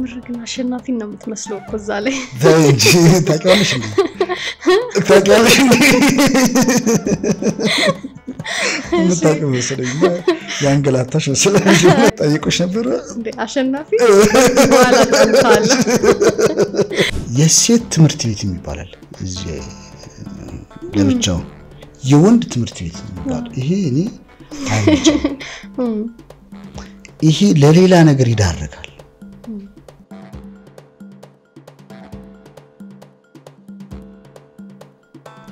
የምር ግን አሸናፊ ነው የምትመስለው እኮ እዛ ላይ ደንጂ ታውቂዋለሽ እንዴ ምታውቂው መሰለኝ ያንገላታሽ መሰለኝ ጠይቆሽ ነበር እንዴ አሸናፊ በኋላ ተንታለ የሴት ትምህርት ቤት ይባላል እዚህ ለብቻው የወንድ ትምህርት ቤት ይባላል ይሄ እኔ አይመቸኝም ይሄ ለሌላ ነገር ይዳረጋል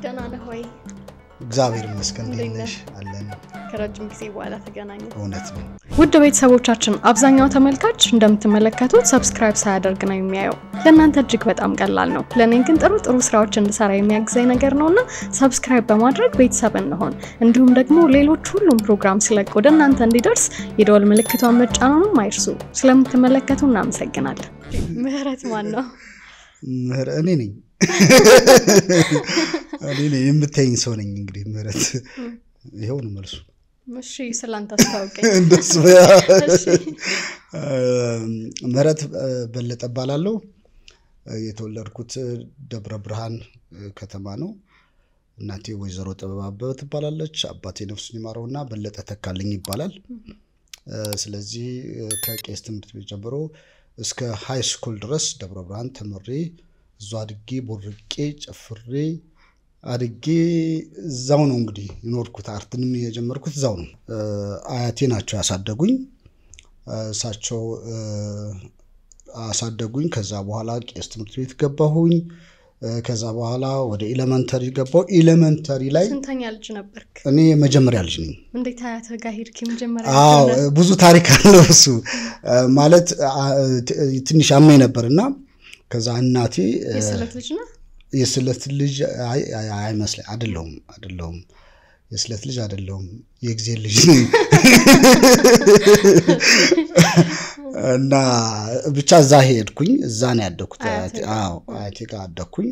ደህና ነህ ወይ እግዚአብሔር ይመስገን እንደነሽ አለን ከረጅም ጊዜ በኋላ ተገናኘን እውነት ነው ውድ ቤተሰቦቻችን አብዛኛው ተመልካች እንደምትመለከቱት ሰብስክራይብ ሳያደርግ ነው የሚያየው ለእናንተ እጅግ በጣም ቀላል ነው ለኔ ግን ጥሩ ስራዎች እንድሰራ የሚያግዘኝ ነገር ነውና ሰብስክራይብ በማድረግ ቤተሰብ እንሆን እንዲሁም ደግሞ ሌሎች ሁሉም ፕሮግራም ሲለቁ ወደ እናንተ እንዲደርስ የደወል ምልክቷን መጫኑን አይርሱ ስለምትመለከቱ እናመሰግናለን ምህረት ማን ነው ምህረት እኔ ነኝ አለኝ የምትይኝ ሰው ነኝ እንግዲህ ምህረት ይሄው ነው መልሱ እሺ ስላንተ አስተዋውቀኝ እንደሱ ምህረት በለጠ ባላለው የተወለድኩት ደብረ ብርሃን ከተማ ነው እናቴ ወይዘሮ ጥበብ ትባላለች አባቴ ነፍሱን ይማረውና በለጠ ተካልኝ ይባላል ስለዚህ ከቄስ ትምህርት ቤት ጀምሮ እስከ ሃይ ስኩል ድረስ ደብረ ብርሃን ተመሬ ዟድጌ ቦርቄ ጨፍሬ አድጌ ዛው ነው እንግዲህ ይኖርኩት አርትንም የጀመርኩት ዛው ነው አያቴ ናቸው ያሳደጉኝ እሳቸው አሳደጉኝ ከዛ በኋላ ቄስ ትምህርት ቤት ገባሁኝ ከዛ በኋላ ወደ ኤሌመንተሪ ገባሁ ኤሌመንተሪ ላይ ስንተኛ ልጅ ነበርክ እኔ መጀመሪያ ልጅ ነኝ እንዴት አያተ ጋር ሄድክ መጀመሪያ አዎ ብዙ ታሪክ አለው እሱ ማለት ትንሽ አመኝ ነበርና ከዛ እናቴ የስለት ልጅ ነው የስለት ልጅ አይመስልም አይደለም የስለት ልጅ አይደለም የግዚአብሔር ልጅ ነኝ እና ብቻ እዛ ሄድኩኝ እዛ ነው ያደኩት አዎ አያቴ ጋር አደኩኝ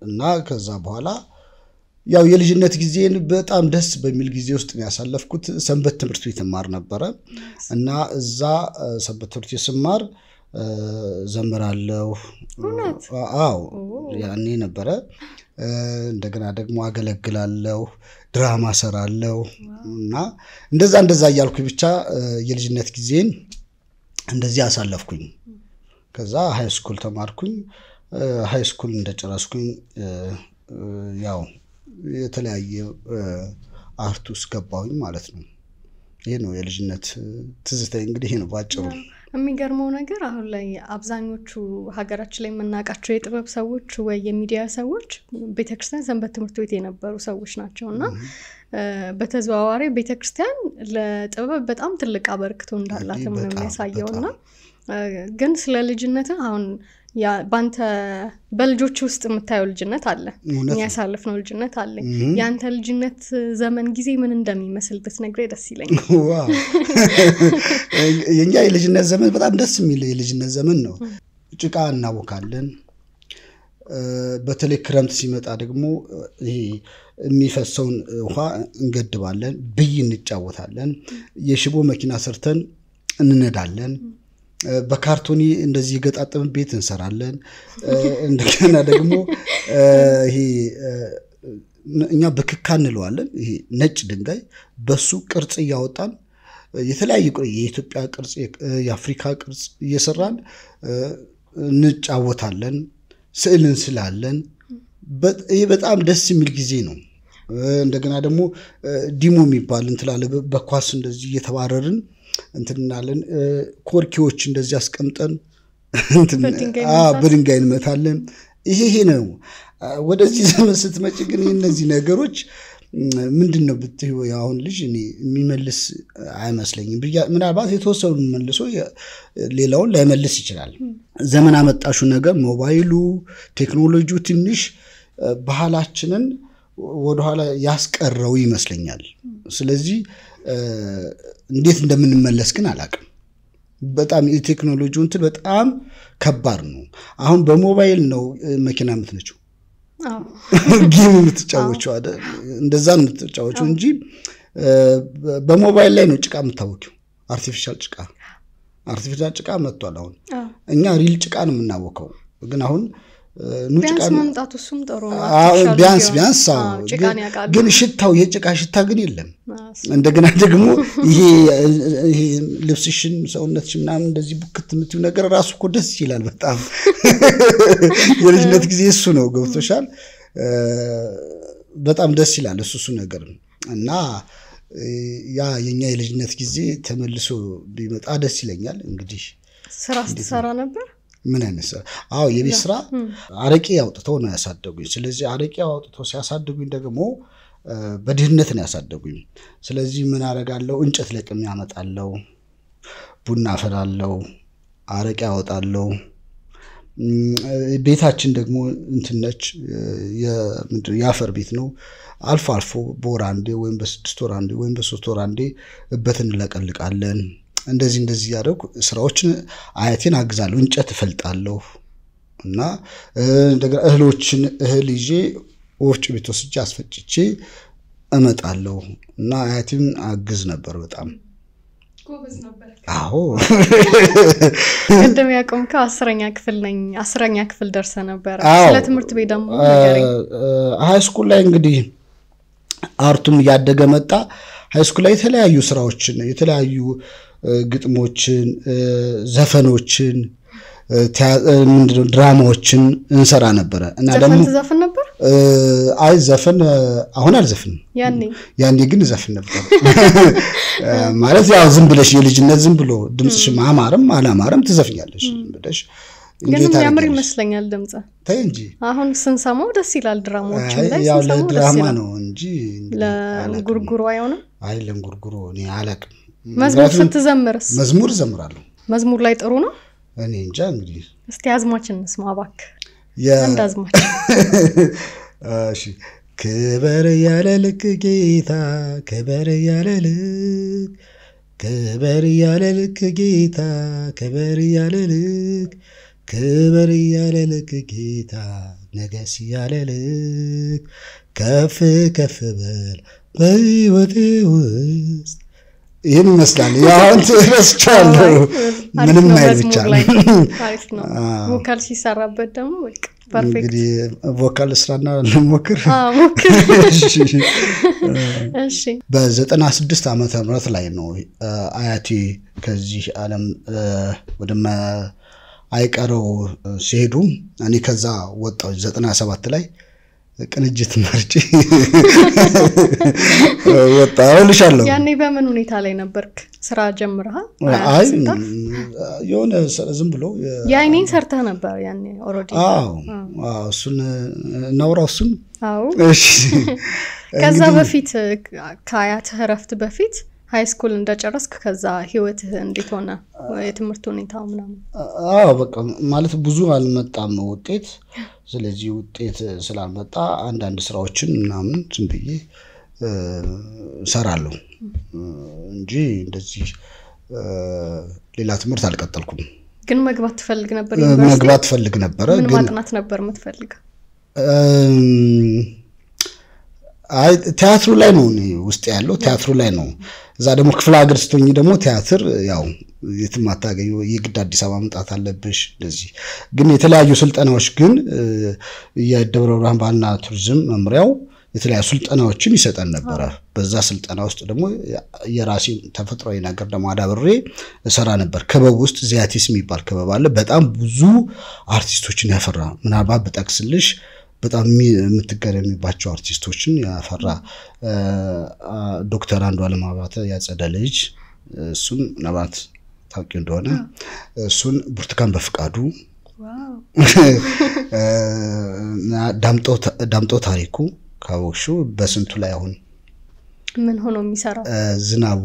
እና ከዛ በኋላ ያው የልጅነት ጊዜን በጣም ደስ በሚል ጊዜ ውስጥ ነው ያሳለፍኩት ሰንበት ትምህርት ቤት ማር ነበር እና እዛ ሰንበት ትምህርት ቤት ስማር ዘምራለሁ አዎ ያኔ ነበር እንደገና ደግሞ አገለግላለሁ ድራማ ሰራለሁ እና እንደዛ ያልኩ ብቻ የልጅነት ጊዜን እንደዚህ አሳለፍኩኝ ከዛ ሃይ ስኩል ተማርኩኝ ሃይ ስኩል እንደጨረስኩኝ ያው የተለያየ አርት ውስጥ ገባሁኝ ማለት ነው ይሄ ነው የልጅነት ትዝታዬ እንግዲህ ነው ባጭሩ የሚገርመው ነገር አሁን ላይ አብዛኞቹ ሀገራችን ላይ መናቃቸው የጥበብ ሰዎች ወይ የሚዲያ ሰዎች ቤተክርስቲያን ሰንበት ትምህርት ቤት የነበሩ ሰዎች ናቸውና በተዘዋዋሪ ቤተክርስቲያን ለጥበብ በጣም ትልቅ አበርክቶ እንዳላት ነው የሚያሳየውና ግን ስለ ልጅነት አሁን ያ ባንተ በልጆች ውስጥ የምታየው ልጅነት አለ የሚያሳልፍነው ልጅነት አለ ያንተ ልጅነት ዘመን ጊዜ ምን እንደሚመስል ብትነግረኝ ደስ ይለኛል ዋው የኛ የልጅነት ዘመን በጣም ደስ የሚል የልጅነት ዘመን ነው ጭቃ እናቦካለን በተለይ ክረምት ሲመጣ ደግሞ ይሄ የሚፈሰውን ውሃ እንገድባለን ብይ እንጫወታለን የሽቦ መኪና ሰርተን እንነዳለን በካርቶኒ እንደዚህ ገጣጥም ቤት እንሰራለን እንደገና ደግሞ ይሄ እኛ በክካ እንለዋለን ይሄ ነጭ ድንጋይ በሱ ቅርጽ ያወጣን የተለያየ የኢትዮጵያ ቅርጽ የአፍሪካ ቅርጽ እየሰራን እንጫወታለን ስዕልን ስላለን ይሄ በጣም ደስ የሚል ጊዜ ነው እንደገና ደግሞ ዲሞ የሚባል እንትላለ በኳስ እንደዚህ እየተባረርን እንትናለን ኮርኪዎች እንደዚህ አስቀምጠን በድንጋይ እንመታለን ይሄ ነው ወደዚህ ዘመን ስትመጪ ግን እነዚህ ነገሮች ምንድነው ብትዩ ያውን ልጅ እኔ የሚመልስ አይመስለኝም ምናልባት የተወሰኑ መልሶ ሌላውን ላይመልስ ይችላል ዘመን አመጣሹ ነገር ሞባይሉ ቴክኖሎጂው ትንሽ ባህላችንን ወደ ኋላ ያስቀረው ይመስለኛል ስለዚህ እንዴት እንደምንመለስ ግን አላቅም በጣም የቴክኖሎጂው እንት በጣም ከባድ ነው አሁን በሞባይል ነው መኪና የምትነጪው ጌም የምትጫወቹው አይደል እንደዛ ነው የምትጫወቹው እንጂ በሞባይል ላይ ነው ጭቃ የምታወቂው አርቲፊሻል ጭቃ አርቲፊሻል ጭቃ መጥቷል አሁን እኛ ሪል ጭቃ ነው የምናወቀው ግን አሁን ቢያንስ መምጣቱ እሱም ጥሩ ነው ቢያንስ ግን ሽታው የጭቃ ሽታ ግን የለም እንደገና ደግሞ ይሄ ልብስሽን ሰውነትሽ ምናምን እንደዚህ ቡክት የምትይው ነገር ራሱ እኮ ደስ ይላል በጣም የልጅነት ጊዜ እሱ ነው ገብቶሻል በጣም ደስ ይላል እሱ ነገር እና ያ የኛ የልጅነት ጊዜ ተመልሶ ቢመጣ ደስ ይለኛል እንግዲህ ስራ ስትሰራ ነበር ምን አይነት ስራ አዎ የቤት ስራ አረቄ ያውጥተው ነው ያሳደጉኝ ስለዚህ አረቄ ያውጥተው ሲያሳድጉኝ ደግሞ በድህነት ነው ያሳደጉኝ ስለዚህ ምን አረጋለሁ እንጨት ለቅም ያመጣለው ቡና አፈላለው አረቄ ያወጣለው ቤታችን ደግሞ እንትነች የአፈር ቤት ነው አልፎ አልፎ በወራንዴ ወይም በ6 ወራንዴ ወይም በ3 ወራንዴ እበትን ለቀልቃለን እንደዚህ ያደርኩ ስራዎችን አያቴን አግዛለሁ እንጨት ፈልጣለሁ እና እንደገና እህል ይዤ ወፍጭ ቤት ወስጄ አስፈጭቼ እመጣለሁ እና አያቴን አግዝ ነበር በጣም ጎበዝ ነበር አዎ እንደም ያቆምከው 10ኛ ክፍል ነኝ 10ኛ ክፍል ደርሰ ነበር ስለ ትምህርት ቤት ደግሞ ነገርኝ ሃይ ስኩል ላይ እንግዲህ አርቱም ያደገ መጣ ሃይ ስኩል ላይ የተለያዩ ስራዎችን የተለያዩ ግጥሞችን ዘፈኖችን ምንድነው ድራማዎችን እንሰራ ነበር እና ደግሞ ዘፈን ነበር አይ ዘፈን አሁን አልዘፍንም ያኔ ግን ዘፈን ነበር ማለት ያው ዝም ብለሽ የልጅነት ዝም ብሎ ድምጽሽ ማማረም አላማረም ትዘፍኛለሽ ብለሽ ግን ያምር ይመስለኛል ድምጽ ታይ እንጂ አሁን ስንሰማው ደስ ይላል ድራማዎችን ላይ ያው ለድራማ ነው እንጂ ለጉርጉሮ አይሆንም አይ ለጉርጉሮ እኔ አላቅም መዝሙር ስትዘምርስ መዝሙር ዘምራለሁ መዝሙር ላይ ጥሩ ነው እኔ እንጃ እንግዲህ እስቲ አዝማችን እንስማ ባክ እንዳዝማች እሺ ክበር ያለልክ ጌታ ክበር ያለልክ ክበር ያለልክ ጌታ ክበር ያለልክ ክበር ያለልክ ጌታ ነገስ ያለልክ ከፍ ከፍ በል በህይወቴ ውስጥ ይሄን ይመስላል ያው ተረስቻለሁ ምንም አይልቻ አሪፍ ነው ቮካል ሲሰራበት ደግሞ በቃ ፐርፌክት እንግዲህ ቮካል ስራና ለሞክር ሞክር እሺ በ96 ዓመተ ምህረት ላይ ነው አያቴ ከዚህ ዓለም ወደማ አይቀረው ሲሄዱ እኔ ከዛ ወጣው 97 ላይ ቅንጅት መርጬ ወጣው ልሻለሁ ያኔ በምን ሁኔታ ላይ ነበርክ ስራ ጀምረህ አይ የሆነ ዝም ብሎ ያኔን ሰርተህ ነበር ያኔ ኦሬዲ አዎ እሱን ናውራው እሱን አዎ እሺ ከዛ በፊት ከአያትህ ረፍት በፊት ሃይ ስኩል እንደጨረስክ ከዛ ህይወትህ እንዴት ሆነ የትምህርት ሁኔታው ምናምን አዎ በቃ ማለት ብዙ አልመጣም ውጤት ስለዚህ ውጤት ስላልመጣ አንዳንድ ስራዎችን ምናምን ዝም ብዬ ሰራለሁ እንጂ እንደዚህ ሌላ ትምህርት አልቀጠልኩም ግን መግባት ትፈልግ ነበር ዩኒቨርሲቲ መግባት ፈልግ ነበር ግን ማጥናት ነበር የምትፈልገው አይ ቲያትሩ ላይ ነው ውስጥ ያለው ቲያትሩ ላይ ነው እዛ ደግሞ ክፍለ ሀገር ስትሆኚ ደግሞ ቲያትር ያው የትም አታገኙ የግድ አዲስ አበባ መጣት አለብሽ ለዚህ ግን የተለያዩ ስልጠናዎች ግን የደብረ ብርሃን ባህልና ቱሪዝም መምሪያው የተለያዩ ስልጠናዎችን ይሰጣል ነበር በዛ ስልጠና ውስጥ ደግሞ የራሴን ተፈጥሯዊ ነገር ደግሞ አዳብሬ እሰራ ነበር ክበብ ውስጥ ዚያቲስ የሚባል ክበብ አለ በጣም ብዙ አርቲስቶችን ያፈራ ምናልባት በጠቅስልሽ በጣም የምትገረሚባቸው አርቲስቶችን ያፈራ ዶክተር አንዱዓለም አባተ ያጸደ ልጅ እሱን ነባት ታውቂ እንደሆነ እሱን ብርቱካን በፍቃዱ ዋው ዳምጦ ታሪኩ ካወሹ በስንቱ ላይ አሁን ምን ሆኖ የሚሰራው ዝናቡ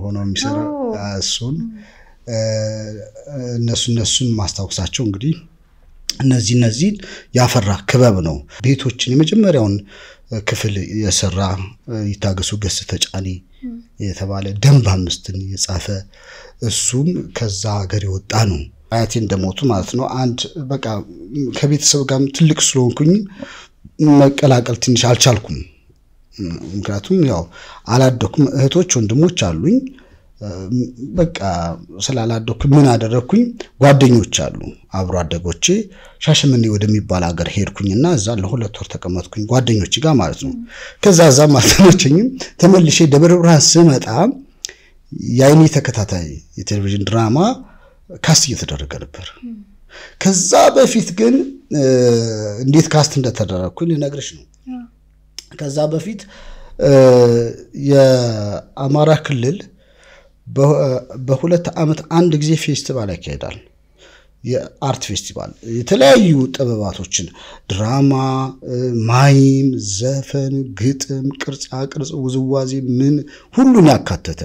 ሆኖ የሚሰራው እሱን እነሱን ማስታወሳቸው እንግዲህ እነዚህ ያፈራ ክበብ ነው ቤቶችን የመጀመሪያውን ክፍል የሰራ ይታገሱ ገስ ተጫኒ የተባለ ደንብ 5ን የጻፈ እሱም ከዛ ሀገር ይወጣ ነው አያቴ እንደሞቱ ማለት ነው አንድ በቃ ከቤተሰብ ጋር ትልቅ ስለሆንኩኝ መቀላቀል ትንሽ አልቻልኩም ምክንያቱም ያው አላደኩም እህቶች ወንድሞች አሉኝ በቃ ስላላደኩ ምን አደረኩኝ ጓደኞች አሉ አብሮ አደጎቼ ሻሸመኔ ወደሚባል ሀገር ሄድኩኝና እዛ ለ2 ወር ተቀመጥኩኝ ጓደኞች ጋር ማለት ነው ከዛዛም አልተመቸኝም ተመልሼ ደብረ ብርሃን ስመጣ ያይኔ ተከታታይ የቴሌቪዥን ድራማ ካስት እየተደረገ ነበር ከዛ በፊት ግን እንዴት ካስት እንደተደረኩኝ ልነግርሽ ነው ከዛ በፊት የአማራ ክልል በሁለት ዓመት አንድ ጊዜ ፌስቲቫል ያካሂዳል የአርት ፌስቲቫል የተለያዩ ጥበባቶችን ድራማ ማይም ዘፈን ግጥም ቅርጻ ቅርጽ ውዝዋዜ ምን ሁሉን ያካተተ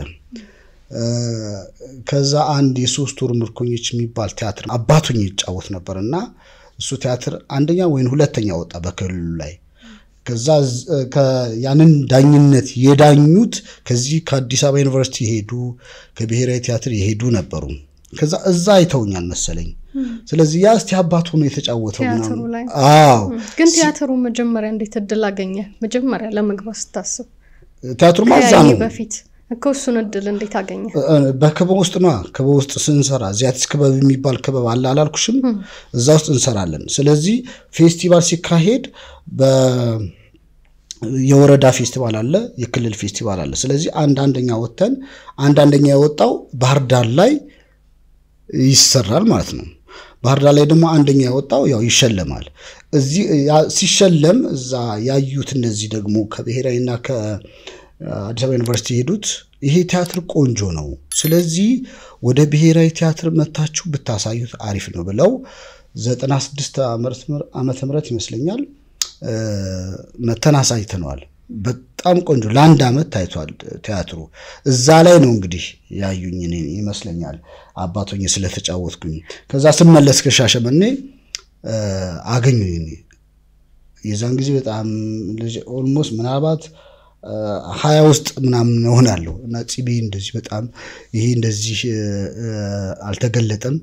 ከዛ አንድ የ3 ወር ምርኮኞች የሚባል ቲያትር አባቱኝ ይጫወት ነበርና እሱ ቲያትር አንደኛ ወይ ሁለተኛ ወጣ በክልሉ ላይ ከዛ ያንን ዳኝነት የዳኙት ከዚህ ከአዲስ አበባ ዩኒቨርሲቲ ሄዱ ከብሔራዊ ቲያትር ይሄዱ ነበሩ ከዛ እዛ አይተውኛል መሰለኝ ስለዚህ ያስቲ አባቱ ነው የተጫወተው ነው አዎ ግን ቲያትሩ መጀመሪያ እንዴት እድል አገኘ መጀመሪያ ለመግባት ስታስብ ቲያትሩ ማዛ ነው በፊት እኮሱን እድል እንዴት አገኘ በክበብ ውስጥ ነው ክበብ ውስጥ ስንሰራ ዚያትስ ክበብ የሚባል ክበብ አለ አላልኩሽም እዛ ውስጥ እንሰራለን ስለዚህ ፌስቲቫል ሲካሄድ የወረዳ ፌስቲቫል አለ የክልል ፌስቲቫል አለ ስለዚህ አንደኛ ወተን አንደኛ የወጣው ባህር ዳር ላይ ይሰራል ማለት ነው ባህር ዳር ላይ ደግሞ አንደኛ የወጣው ያው ይሸለማል እዚህ ሲሸለም እዛ ያዩት እነዚህ ደግሞ ከብሔራዊና ከአዲስ አበባ ዩኒቨርሲቲ ሄዱት ይሄ ቲያትር ቆንጆ ነው ስለዚህ ወደ ብሔራዊ ቲያትር መታችሁ ብታሳዩት አሪፍ ነው ብለው 96 ዓመተ ምህረት ይመስለኛል መተናሳይተናል በጣም ቆንጆ ለአንድ አመት ታይቷል ቲያትሩ እዛ ላይ ነው እንግዲህ ያዩኝ እኔ ይመስለኛል አባቶኝ ስለተጫወትኩኝ ከዛ ስመለስ ከሻሸመኔ አገኙኝ የዛን ጊዜ በጣም ኦልሞስት ምናልባት 20 ውስጥ ምናምን ሆናለሁ እና ጺቢ እንደዚህ በጣም ይሄ እንደዚህ አልተገለጠም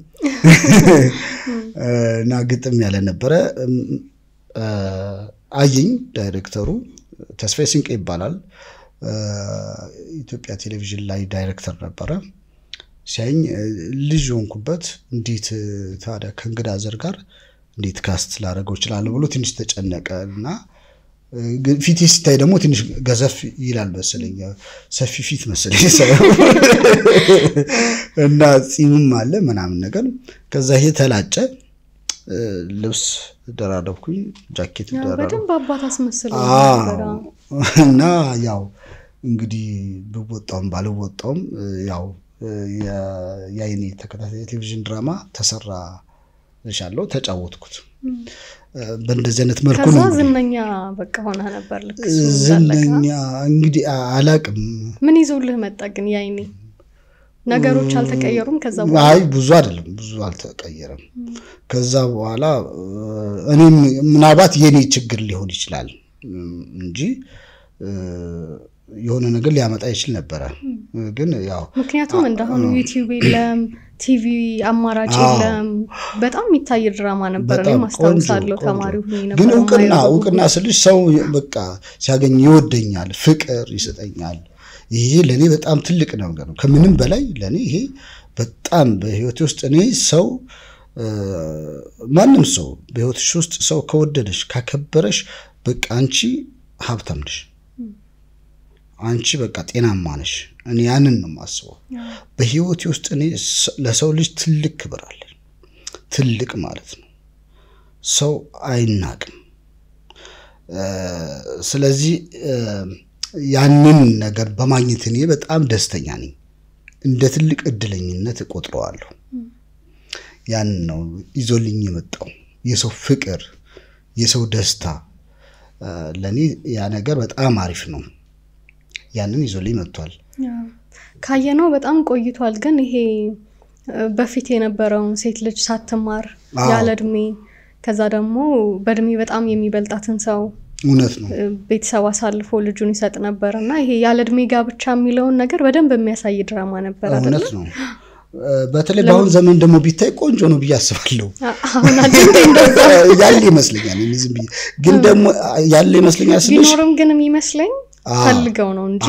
እና ግጥም ያለ ነበር አየኝ ዳይሬክተሩ ተስፋዬ ሲንቄ ይባላል ኢትዮጵያ ቴሌቪዥን ላይ ዳይሬክተር ነበር ሲያኝ ልጅ ሆንኩበት እንዴት ታዲያ ከእንግዳ ዘር ጋር እንዴት ካስት ላደርገው ይችላል ብሎ ትንሽ ተጨነቀና ፊት ሲታይ ደግሞ ትንሽ ገዘፍ ይላል መሰለኝ ሰፊ ፊት መሰለኝ እና ጺምም አለ ምናምን ነገር ከዛ ይሄ ተላጨ ልብስ ደራረብኩኝ ጃኬት ደራረብ በደንብ አባት አስመስለው ነበር እና ያው እንግዲህ በወጣውም ባልወጣውም ያው ያይኔ ተከታታይ ቴሌቪዥን ድራማ ተሰራ ለሻለው ተጫወትኩት በእንደዚህ አይነት መልኩ ነው ዝነኛ በቃ ሆነ ነበር ልክ ዝነኛ እንግዲህ አላቅም ምን ይዞልህ መጣ ግን ያይኔ ነገሮች አልተቀየሩም ከዛ በኋላ አይ ብዙ አይደለም ብዙ አልተቀየረም ከዛ በኋላ እኔ ምናልባት የኔ ችግር ሊሆን ይችላል እንጂ የሆነ ነገር ሊያመጣ ይችላል ነበር ግን ያው ምክንያቱም እንደሆነ ዩቲዩብ የለም ቲቪ አማራጭ የለም በጣም ይታይ ድራማ ነበር ነው ማስተዋወሳለሁ ተማሪው ነበር ግን እውቅና ስልሽ ሰው በቃ ሲያገኝ ይወደኛል ፍቅር ይሰጠኛል ይሄ ለኔ በጣም ትልቅ ነገር ነው ከምንም በላይ ለኔ ይሄ በጣም በህይወት ውስጥ እኔ ሰው ማንም ሰው በህይወትሽ ውስጥ ሰው ከወደደሽ ካከበረሽ በቃ አንቺ ሀብታም ነሽ አንቺ በቃ ጤናማ ነሽ እኔ ያንን ነው ማስበው በህይወት ውስጥ እኔ ለሰው ልጅ ትልቅ ክብር አለ ትልቅ ማለት ነው ሰው አይናቅም ስለዚህ ያንን ነገር በማግኘት እኔ በጣም ደስተኛ ነኝ እንደ ትልቅ እድለኝነት ቆጥረዋለሁ ያን ነው ይዞልኝ የመጣው የሰው ፍቅር የሰው ደስታ ለኔ ያ ነገር በጣም አሪፍ ነው ያንን ይዞልኝ መጥቷል ካየነው በጣም ቆይቷል ግን ይሄ በፊት የነበረው ሴት ልጅ ሳትማር ያለ እድሜ ከዛ ደግሞ በእድሜ በጣም የሚበልጣትን ሰው እውነት ነው ቤተሰብ አሳልፎ ልጁን ይሰጥ ነበርና ይሄ ያለ እድሜ ጋብቻ የሚለውን ነገር በደንብ የሚያሳይ ድራማ ነበር አይደል እውነት ነው በተለይ በአሁን ዘመን ደግሞ ቢታይ ቆንጆ ነው ብያስባለሁ አሁን አይደል እንደዛ ያለ ይመስለኛል እንዝም ግን ደግሞ ያለ ይመስለኛል ስለሽ ቢኖርም ግን የሚመስለኝ ፈልገው ነው እንጂ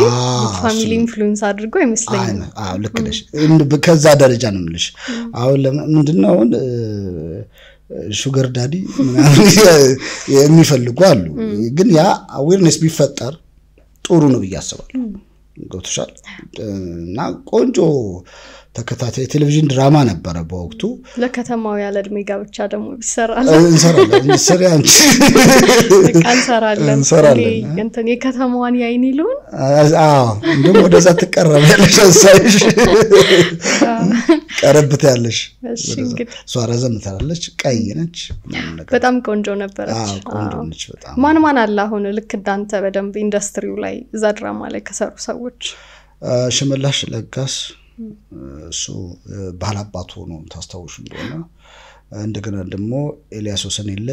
ፋሚሊ ኢንፍሉዌንስ አድርጎ አይመስለኝም ልክ ነሽ ከዛ ደረጃ ነው ምልሽ አሁን ምንድነው ሹገር ዳዲ ምናምን የሚፈልጉ አሉ ግን ያ አዌርነስ ቢፈጠር ጥሩ ነው ያስባሉ ገብቶሻል እና ቆንጆ ተከታታይ ቴሌቪዥን ድራማ ነበር በወቅቱ ለከተማው ያለ እድሜ ጋብቻ ደግሞ ቢሰራል እንሰራለን ሰሪያንቺ እንሰራለን እንትን የከተማዋን ያይን ይሉን እንደም ወደዛ ተቀረበልሽ ሳይሽ ቀረብት ያለሽ ሷራ ዘምታለች ቀይ ነች በጣም ቆንጆ ነበረች ቆንጆ ነች በጣም ማን አለ አሁን ልክ ዳንተ በደንብ ኢንዱስትሪው ላይ እዛ ድራማ ላይ ከሰሩ ሰዎች ሽመላሽ ለጋስ እሱ ባላባቱ ነው ታስተውሹ እንደሆነ እንደገና ደግሞ ኤልያስ ወሰንየለ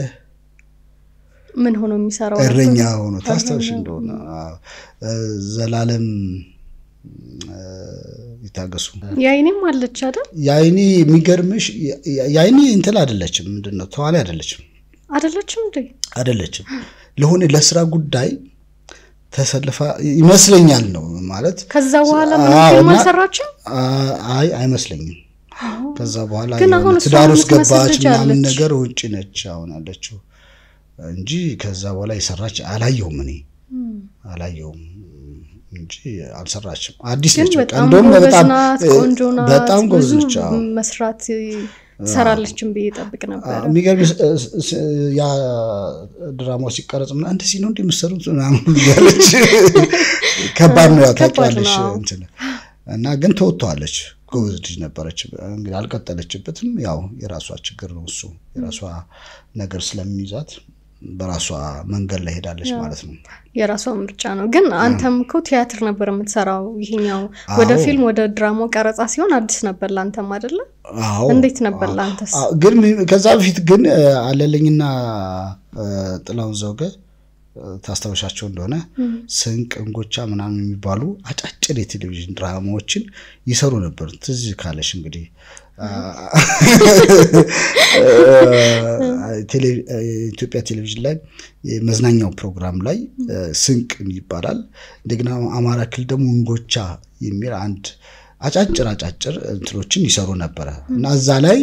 ምን ሆኖ የሚሰራው እረኛ ሆኖ ታስተውሹ እንደሆነ ዘላለም ይታገሱ ያይኔም አለች አይደል ያይኔ የሚገርምሽ ያይኔ እንትን አይደለችም ምንድነው ተዋለ አይደለችም እንዴ አይደለችም ለሆነ ለስራ ጉዳይ ተሰልፋ ይመስለኛል ነው ማለት ከዛ በኋላ ምን ማሰራችሁ አይመስለኝም ከዛ በኋላ ትዳሩስ ገባች ምናምን ነገር ውጪ ነች አሁን አለችው እንጂ ከዛ በኋላ ይሰራች አላየውም እኔ አላየውም እንጂ አልሰራችም አዲስ ነች እንደውም በጣም ጎበዝ ነች መስራት ሰራለችም በየጠብቅ ነበር የሚገርም ያ ድራማው ሲቀረጽ እና እንደዚህ ነው እንደምሰሩት ምናምን ያለች ከባድ ነው ያታውቃለሽ እንትን እና ግን ተወጥቷለች ጎበዝ ልጅ ነበረች እንግዲህ አልቀጠለችበትም ያው የራሷ ችግር ነው እሱ የራሷ ነገር ስለሚይዛት በራሷ መንገድ ላይ ሄዳለች ማለት ነው የራሷ ምርጫ ነው ግን አንተም እኮ ቲያትር ነበር የምትሰራው ይሄኛው ወደ ፊልም ወደ ድራማው ቀረጻ ሲሆን አዲስ ነበር ላንተም አይደለ እንዴት ነበር ላንተስ ግን ከዛ በፊት ግን አለልኝና ጥላውን ዘውገ ታስተውሻቸው እንደሆነ ስንቅ እንጎቻ ምናምን የሚባሉ አጫጭር የቴሌቪዥን ድራማዎችን ይሰሩ ነበር ትዝ ካለሽ እንግዲህ ኢትዮጵያ ቴሌቪዥን ላይ መዝናኛው ፕሮግራም ላይ ስንቅ ይባላል እንደገና አማራ ክልል ደግሞ እንጎቻ የሚል አንድ አጫጭር እንትሮችን ይሰሩ ነበር እና እዛ ላይ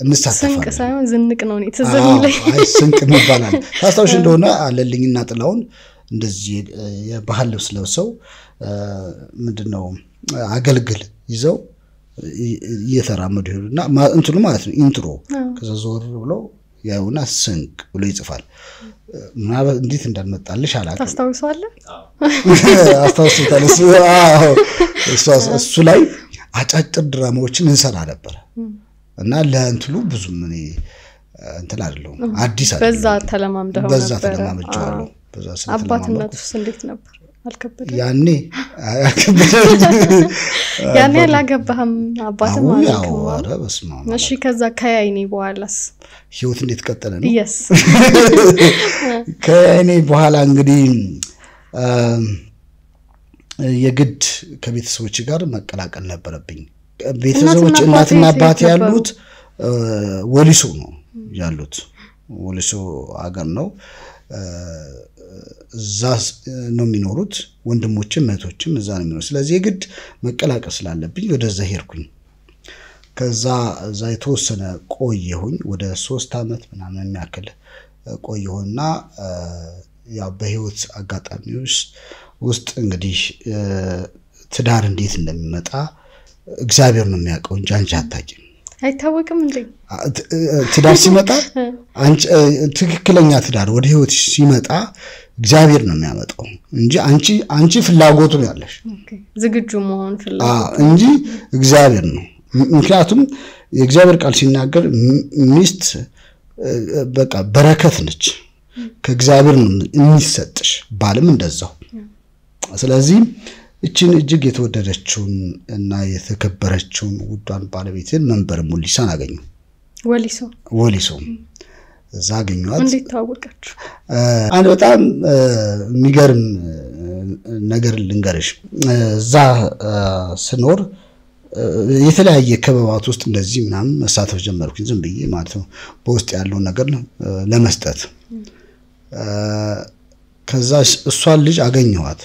እንሳተፋለን ስንቅ ሳይሆን ዝንቅ ነው ተዘምለኝ ስንቅ ይባላል ታስታውሽ እንደሆነ አለልኝና ጥላውን እንደዚህ የባህል ልብስ ለብሰው ምንድነው አገልግል ይዘው እየተራመዱ ይሉና እንትኑ ማለት ነው ኢንትሮ ከዛ ዞር ብሎ ያውና ስንቅ ብሎ ይጽፋል ምናልባት እንዴት እንዳልመጣልሽ አላውቅም ታስታውሳለህ አስታውሳለሁ እሱ ላይ አጫጭር ድራማዎችን እንሰራ ነበር እና ለእንትሉ ብዙ ምን እንትን አይደለም አዲስ አይደለም በዛ ተለማምደው በዛ ተለማምጫለሁ በዛ አባትነቱስ እንዴት ነበር አልከበደም ያኔ አላገባህም አባትም አልከም አረ በስመ አብ እሺ ከዛ ከያይኔ በኋላስ ህይወት እንዴት ቀጠለ ነው yes ከያይኔ በኋላ እንግዲህ የግድ ከቤተሰቦች ጋር መቀላቀል ነበረብኝ ቤተሰቦች እናትና አባት ያሉት ወሊሶ ነው ያሉት ወሊሶ ሀገር ነው እዛ ነው የሚኖሩት ወንድሞችም እህቶችም እዛ ነው የሚኖሩት ስለዚህ የግድ መቀላቀል ስላለብኝ ወደዛ ሄድኩኝ ከዛ እዛ የተወሰነ ቆየሁኝ ወደ 3 አመት ምናምን የሚያክል ቆየሁና ያው በህይወት አጋጣሚዎች ውስጥ እንግዲህ ትዳር እንዴት እንደሚመጣ እግዚአብሔር ነው የሚያውቀው እንጂ አንቺ አታውቂም አይታወቅም እንዴ ትዳር ሲመጣ ትክክለኛ ትዳር ወደ ህይወት ሲመጣ እግዚአብሔር ነው የሚያመጣው እንጂ አንቺ ፍላጎቱ ነው ያለሽ ኦኬ ዝግጁ መሆን ፍላጎት እንጂ እግዚአብሔር ነው ምክንያቱም የእግዚአብሔር ቃል ሲናገር ሚስት በቃ በረከት ነች ከእግዚአብሔር ነው የሚሰጥሽ ባልም እንደዛው ስለዚህ እቺን እጅግ የተወደደችውን እና የተከበረችውን ውዷን ባለቤትን መንበር ሙሊሳን አገኘው ወሊሶ እዛ አገኘዋት እንዴት ታወቃችሁ አንድ በጣም የሚገርም ነገር ልንገርሽ እዛ ስኖር የተለያየ ከበባት ውስጥ እንደዚህ ምናምን መሳተፍ ጀመርኩኝ ዝም ብዬ ማለት ነው በውስጥ ያለው ነገር ለመስጠት ከዛ እሷን ልጅ አገኘኋት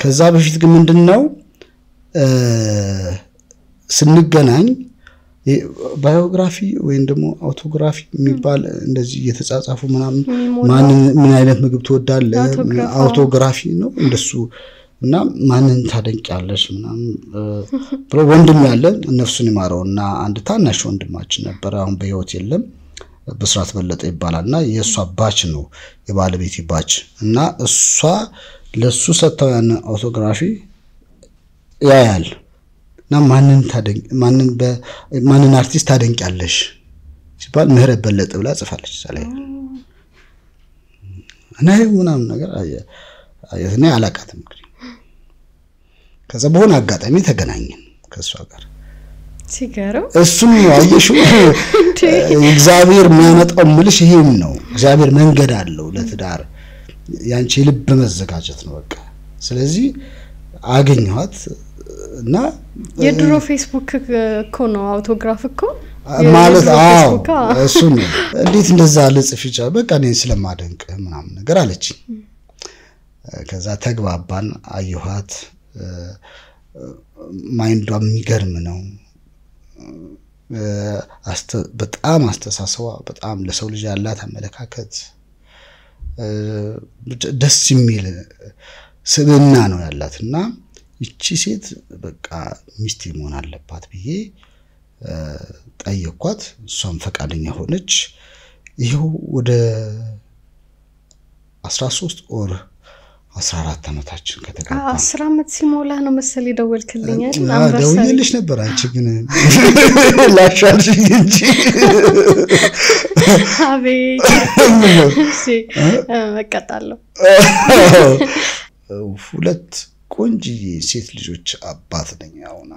ከዛ በፊት ግን ምንድነው ስንገናኝ ባዮግራፊ ወይም ደግሞ አውቶግራፊ የሚባል እንደዚህ እየተጻጻፉ ምናምን ምን አይነት ምግብ ትወዳለህ አውቶግራፊ ነው እንደሱ እና ማንን ታደንቂያለሽ ምናምን ብሎ ወንድም ያለ ነፍሱን ይማረውና አንድ ታናሽ ወንድማችን ነበር አሁን በህይወት የለም በስራት በለጠ ይባላልና የሷ ባች ነው የባለቤት ባች እና እሷ ለሱ ሰጣው ያን አውቶግራፊ ያያል እና ማንን አርቲስት ታደንቂያለሽ ሲባል ምህረት በለጠ ብላ ጽፋለች ሰላይ እና ምናምን ነገር እኔ አላቃተም እንግዲህ ከዛ በሆነ አጋጣሚ ተገናኘን ከሷ ጋር ሲገርም እሱም ያየሽው እግዚአብሔር የሚያመጣው ምልሽ ይሄን ነው እግዚአብሔር መንገድ አለው ለትዳር ያንቺ ልብ መዘጋጀት ነው በቃ ስለዚህ አገኘኋት እና የድሮ ፌስቡክ እኮ ነው አውቶግራፍ እኮ ማለት እሱ ነው እንዴት እንደዛ ልጽፍ ይችላል በቃ እኔ ስለማደንቅ ምናምን ነገር አለች ከዛ ተግባባን አየኋት ማይንዷ የሚገርም ነው በጣም አስተሳሰዋ በጣም ለሰው ልጅ ያላት አመለካከት ደስ የሚል ስብዕና ነው ያላትና እቺ ሴት በቃ ሚስቴ መሆን አለባት ብዬ ጠየቅኳት እሷም ፈቃደኛ ሆነች ይሄው ወደ 13 ወር 14 አመታችን ከተጋባ 10 አመት ሲሞላ ነው መሰል ይደወልክልኝ አይደል ደውዬልሽ ነበር አንቺ ግን ላሻልሽ እንጂ አቤት እሺ መቀጣለሁ ሁለት ቆንጂ ሴት ልጆች አባት ነኝ አሁን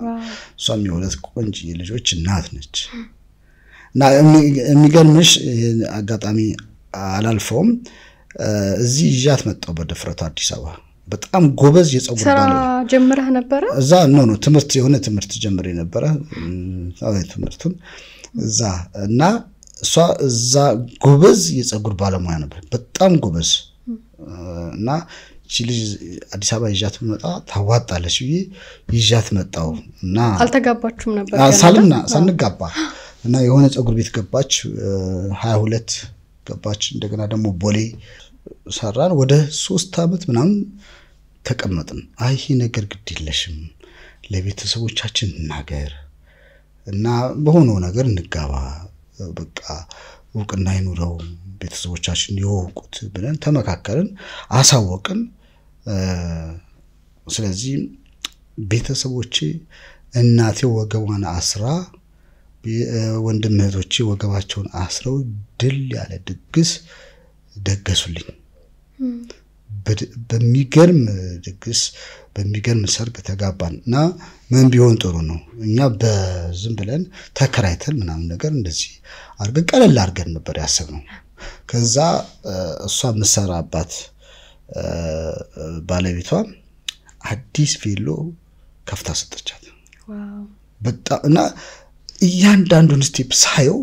እሷም የሁለት ቆንጂ ልጆች እናት ነች እና የሚገርምሽ አጋጣሚ አላልፈውም እዚህ ይዣት መጣው በድፍረቱ አዲስ አበባ በጣም ጎበዝ የጸጉር ባለ ጀምረህ ነበር እዛ ነው ትምህርት ጀምሬ ነበር ትምህርቱን እዛ እና እሷ እዛ ጎበዝ የጸጉር ባለሙያ ነበር በጣም ጎበዝ እና ልጅ አዲስ አበባ ይዣት መጣ ታዋጣለች ብዬ ይዣት መጣው እና አልተጋባችሁም ነበር ሳንጋባ እና የሆነ ጸጉር ቤት ገባች 22 ገባች እንደገና ደግሞ ቦሌ ሰራን ወደ 3 አመት ምናምን ተቀመጥን ይሄ ነገር ግድ ይለሽም ለቤተሰቦቻችን እናገር እና በሆነው ነገር እንጋባ በቃ ወቅና ይኑረው ቤተሰቦቻችን ይወቁት ብለን ተመካከርን አሳወቅን ስለዚህ ቤተሰቦቼ እናቴ ወገቧን አስራ ወንድም እህቶቼ ወገባቸውን አስረው ድል ያለ ድግስ ደገሱልኝ በሚገርም ድግስ በሚገርም ሰርግ ተጋባንና ምን ቢሆን ጥሩ ነው እኛ በዝም ብለን ተከራይተን ምናምን ነገር እንደዚህ አርገን ቀለል አርገን ነበር ያሰብነው ከዛ እሷ መሰራባት ባለቤቷ አዲስ ቬሎ ከፍታ ሰጠቻት ዋው በጣምና እያንዳንዱን ስቴፕ ሳየው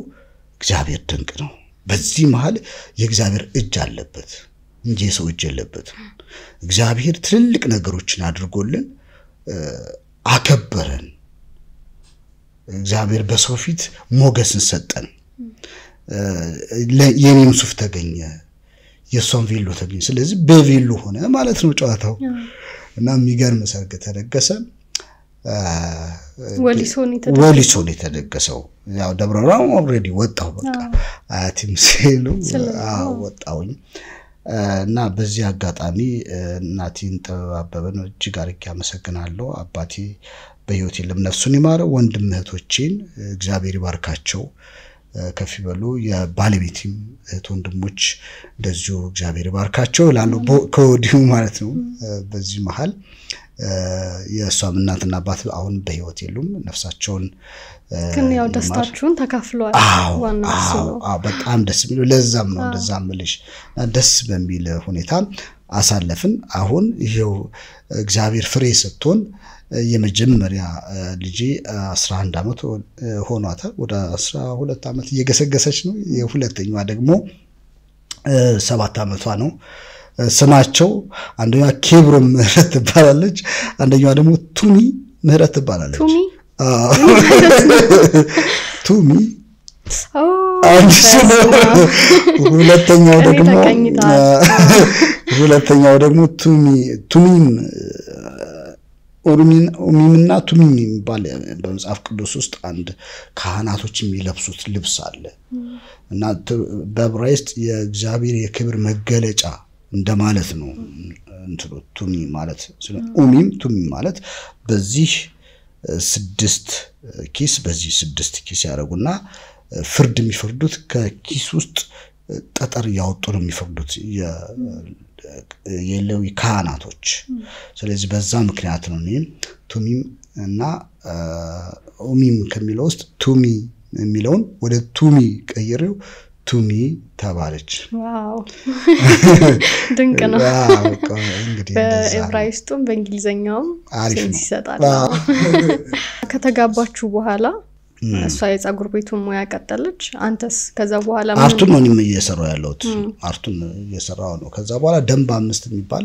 እግዚአብሔር ድንቅ ነው በዚህ መሃል የእግዚአብሔር እጅ አለበት እንጂ ሰው እጅ የለበት እግዚአብሔር ትልልቅ ነገሮችን አድርጎልን አከበረን እግዚአብሔር በሰው ፊት ሞገስን ሰጠን የኔም ሱፍ ተገኘ የሷን ቬሎ ተገኘ ስለዚህ በቬሎ ሆነ ማለት ነው ጨዋታው እና የሚገርም ሰርግ ተደገሰ ወሊሶን የተደገሰው ያው ደብረብርሃን ኦሬዲ ወጣው በቃ አያቲም ሲሉ ወጣውኝ እና በዚህ አጋጣሚ እናቴን ተባበበን እጅግ አርቄ አመሰግናለሁ አባቴ በህይወት የለም ነፍሱን ይማረው ወንድም እህቶቼን እግዚአብሔር ይባርካቸው ከፍ ይበሉ የባለቤቲም እህት ወንድሞች እንደዚሁ እግዚአብሔር ይባርካቸው ላለው ከወዲሁ ማለት ነው በዚህ መሃል የሷም እናትና አባት አሁን በህይወት የሉም ነፍሳቸውን ግን ያው ደስታችሁን ተካፍሏል ዋናው በጣም ደስ የሚለው ለዛም ነው እንደዛም ልጅ ደስ በሚል ሁኔታ አሳለፍን አሁን ይሄው እግዚአብሔር ፍሬ ሰጥቶን የመጀመሪያ ልጅ 11 አመት ሆኗታል ወደ 12 አመት እየገሰገሰች ነው የሁለተኛዋ ደግሞ 7 አመቷ ነው ስማቸው አንደኛ ኬብሮን ምህረት ትባላለች አንደኛዋ ደግሞ ቱሚ ምህረት ትባላለች ቱሚ ሁለተኛው ደግሞ ቱሚም ኦሩሚምና ቱሚም የሚባል በመጽሐፍ ቅዱስ ውስጥ አንድ ካህናቶች የሚለብሱት ልብስ አለ እና በዕብራይስጥ የእግዚአብሔር የክብር መገለጫ እንደማለት ነው እንትሉ ቱሚ ማለት ቱሚ ማለት በዚህ 6 ኪስ በዚህ 6 ኪስ ያደርጉና ፍርድ የሚፈርዱት ከኪስ ውስጥ ጠጠር ያወጡ ነው የሚፈርዱት የሌዊ ካህናቶች ስለዚህ በዛ ምክንያት ነው ቱሚም እና ኡሚም ከሚለው ውስጥ ቱሚ የሚለውን ወደ ቱሚ ቀይሬው ቱሚ ተባለች ዋው ድንቅ ነው እንግዲህ በዕብራይስጡም በእንግሊዘኛውም ሴንስ ይሰጣል ከተጋባችሁ በኋላ እሷ የፀጉር ቤቱን ሙያ ቀጠለች አንተስ ከዛ በኋላ አርቱን ነው እየሰራው ያለሁት አርቱን እየሰራው ነው ከዛ በኋላ ደንብ 5 የሚባል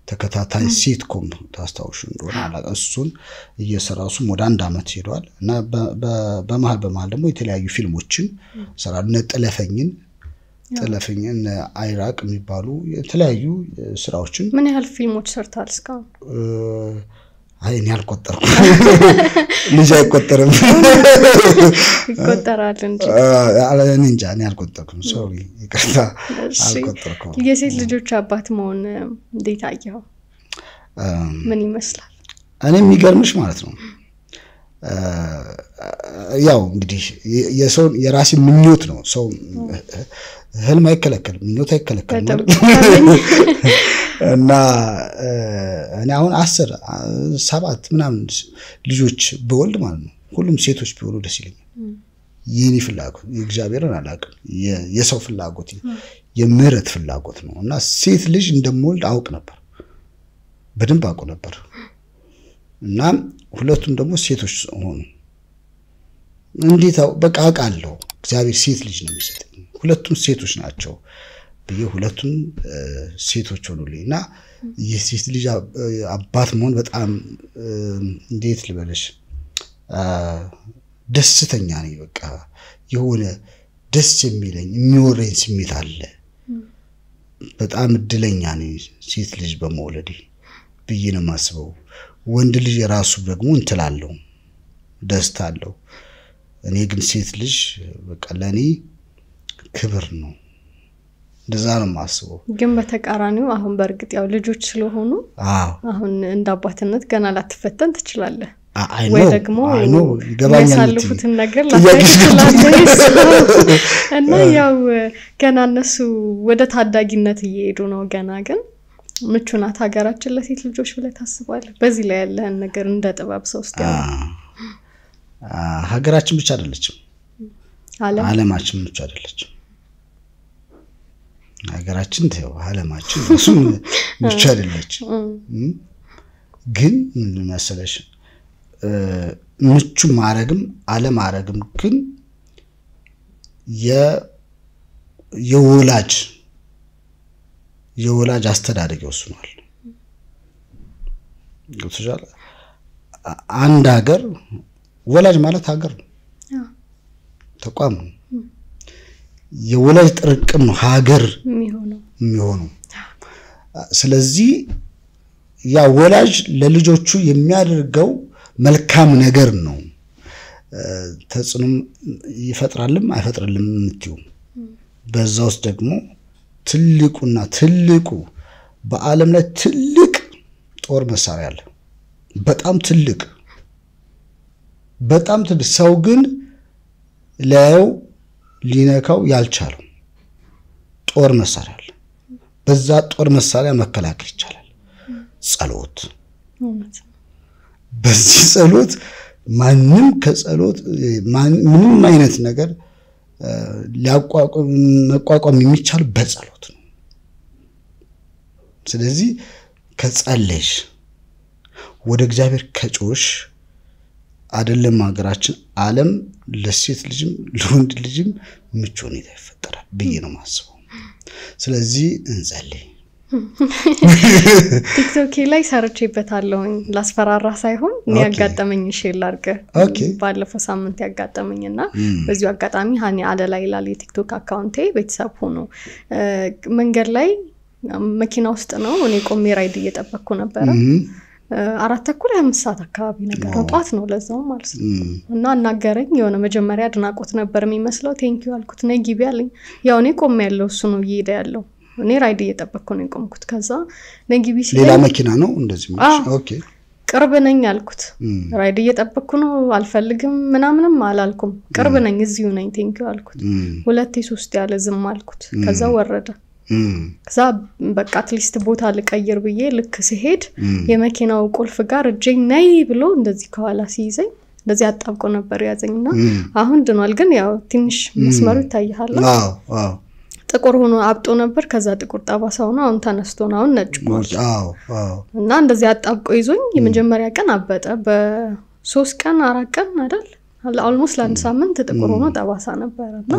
ተከታታይ ሲትኮም ታስታውሹ እንደሆነ እሱን እየሰራውም ወደ 1 አመት ሄዷል እና በመሃል ደግሞ የተለያዩ ፊልሞችን ሰራነ ጥለፈኝን አይራቅ የሚባሉ የተለያዩ ስራዎችን ምን ያህል ፊልሞች ሰርታል እስካሁን አይኔ አልቆጠርኩም ልጅ አይቆጠርም ይቆጠራል እንጂ እኔ እንጃ እኔ አልቆጠርኩም ሶሪ ይቅርታ አልቆጠርኩም የሴት ልጆች አባት መሆን እንዴት አየው ምን ይመስላል እኔ የሚገርምሽ ማለት ነው ያው እንግዲህ የሰው የራስ ምኞት ነው ሰው ህልም አይከለከልም ምኞት አይከለከልም እና እኔ አሁን 10 7 ምናምን ልጆች በወልድ ማለት ነው ሁሉም ሴቶች ቢሆኑ ደስ ይለኛል የኔ ፍላጎት የእግዚአብሔርን አላውቅም የሰው ፍላጎት የምህረት ፍላጎት ነው እና ሴት ልጅ እንደምወልድ አውቅ ነበር በደንብ አውቅ ነበር እና ሁለቱም ደግሞ ሴቶች ሆኑ እንዴት በቃ አውቃለሁ እግዚአብሔር ሴት ልጅ ነው የሚሰጠኝ ሁለቱም ሴቶች ናቸው በየሁለቱም ሴቶች ሆኑልኝና የሴት ልጅ አባት መሆን በጣም እንዴት ልበልሽ ደስተኛ ነኝ በቃ የሆነ ደስ የሚለኝ የሚወረኝ ስሜት አለ በጣም እድለኛ ነኝ ሴት ልጅ በመውለዴ ብዬ ነው የማስበው ወንድ ልጅ የራሱ ደግሞ እንትላለው ደስታ አለው እኔ ግን ሴት ልጅ በቃ ለኔ ክብር ነው እንደዛ ነው የማስበው ግን በተቃራኒው አሁን በርግጥ ያው ልጆች ስለሆኑ አሁን እንዳባትነት ገና ላትፈተን ትችላለህ ወይ ደግሞ ያሳልፉትን ነገር ላትችላለህ እና ያው ገና እነሱ ወደ ታዳጊነት እየሄዱ ነው ገና ግን ምቹናት ሀገራችን ለሴት ልጆች ብለህ ታስባለህ በዚህ ላይ ያለህን ነገር እንደ ጥበብ ሰው እስቲ ሀገራችን ብቻ አይደለችም ዓለማችን ብቻ አይደለችም ሀገራችን ተው ዓለማችን እሱም ብቻ አይደለችም ግን ምን መሰለሽ ምቹ ማረግም አለማረግም ግን የወላጅ አስተዳደግ ይወስናል ይወስናል አንድ ሀገር ወላጅ ማለት ሀገር ነው ተቋም ነው የወላጅ ጥርቅም ነው ሀገር የሚሆነው ስለዚህ ያ ወላጅ ለልጆቹ የሚያደርገው መልካም ነገር ነው ተጽዕኖም ይፈጥራልም አይፈጥርልም እንትዩ በዛውስ ደግሞ ትልቁ በአለም ላይ ትልቅ ጦር መሳሪያ አለ በጣም ትልቅ ሰው ግን ላየው ሊነካው ያልቻለው ጦር መሳሪያ አለ በዛ ጦር መሳሪያ መከላከል ይቻላል ጸሎት በዚህ ጸሎት ማንንም ከጸሎት ምንም አይነት ነገር መቋቋም የሚቻል በጸሎት ነው ስለዚህ ከጸለይሽ ወደ እግዚአብሔር ከጮሽ አይደለም ሀገራችን ዓለም ለሴት ልጅም ለወንድ ልጅም ምቹ ሁኔታ ይፈጠራል ብዬ ነው ማስበው ስለዚህ እንጸልይ ቲክቶክ ላይ ሰርቼበታለሁኝ ላስፈራራ ሳይሆን እኔ ያጋጠመኝ ሼር ላርገ ባለፈው ሳምንት ያጋጠመኝና በዚሁ አጋጣሚ ሃኒ አደላ ይላል የቲክቶክ አካውንቴ ቤተሰብ ሆኖ መንገድ ላይ መኪና ውስጥ ነው እኔ ቆሜ ራይድ እየጠበቅኩ ነበር 4:45 ሰዓት አካባቢ ነገር ጧት ነው ለዛው ማለት ነው እና አናገረኝ የሆነ መጀመሪያ አድናቆት ነበር የሚመስለው ቴንኪው አልኩት ነይ ግቢ አለኝ ያው እኔ ቆሜ ያለው እሱ ነው እየሄደ ያለው እኔ ራይድ እየጠበቅኩ ነው የቆምኩት ከዛ ነይ ግቢ ሲል ሌላ መኪና ነው እንደዚህ ማለት ኦኬ ቅርብ ነኝ አልኩት ራይድ እየጠበቅኩ ነው አልፈልግም ምናምንም አላልኩም ቅርብ ነኝ እዚሁ ነኝ ቴንኪው አልኩት ሁለቴ ሶስት ያለ ዝም አልኩት ከዛ ወረደ ከዛ በቃ አትሊስት ቦታ ልቀይር ብዬ ልክ ሲሄድ የመኪናው ቁልፍ ጋር እጄን ነይ ብሎ እንደዚህ ከኋላ ሲይዘኝ እንደዚህ አጣብቆ ነበር ያዘኝና አሁን ድኗል ግን ያው ትንሽ መስመሩ ይታያል አዎ ጥቁር ሆኖ አብጦ ነበር ከዛ ጥቁር ጠባሳው ነው አሁን ተነስቶ ነው አሁን ነጭ ሆኖ አዎ እና እንደዚህ አጣብቆ ይዞኝ የመጀመሪያ ቀን አበጠ በ3 ቀን 4 ቀን አይደል almost ለአንድ ሳምንት ጥቁር ሆኖ ጠባሳ ነበርና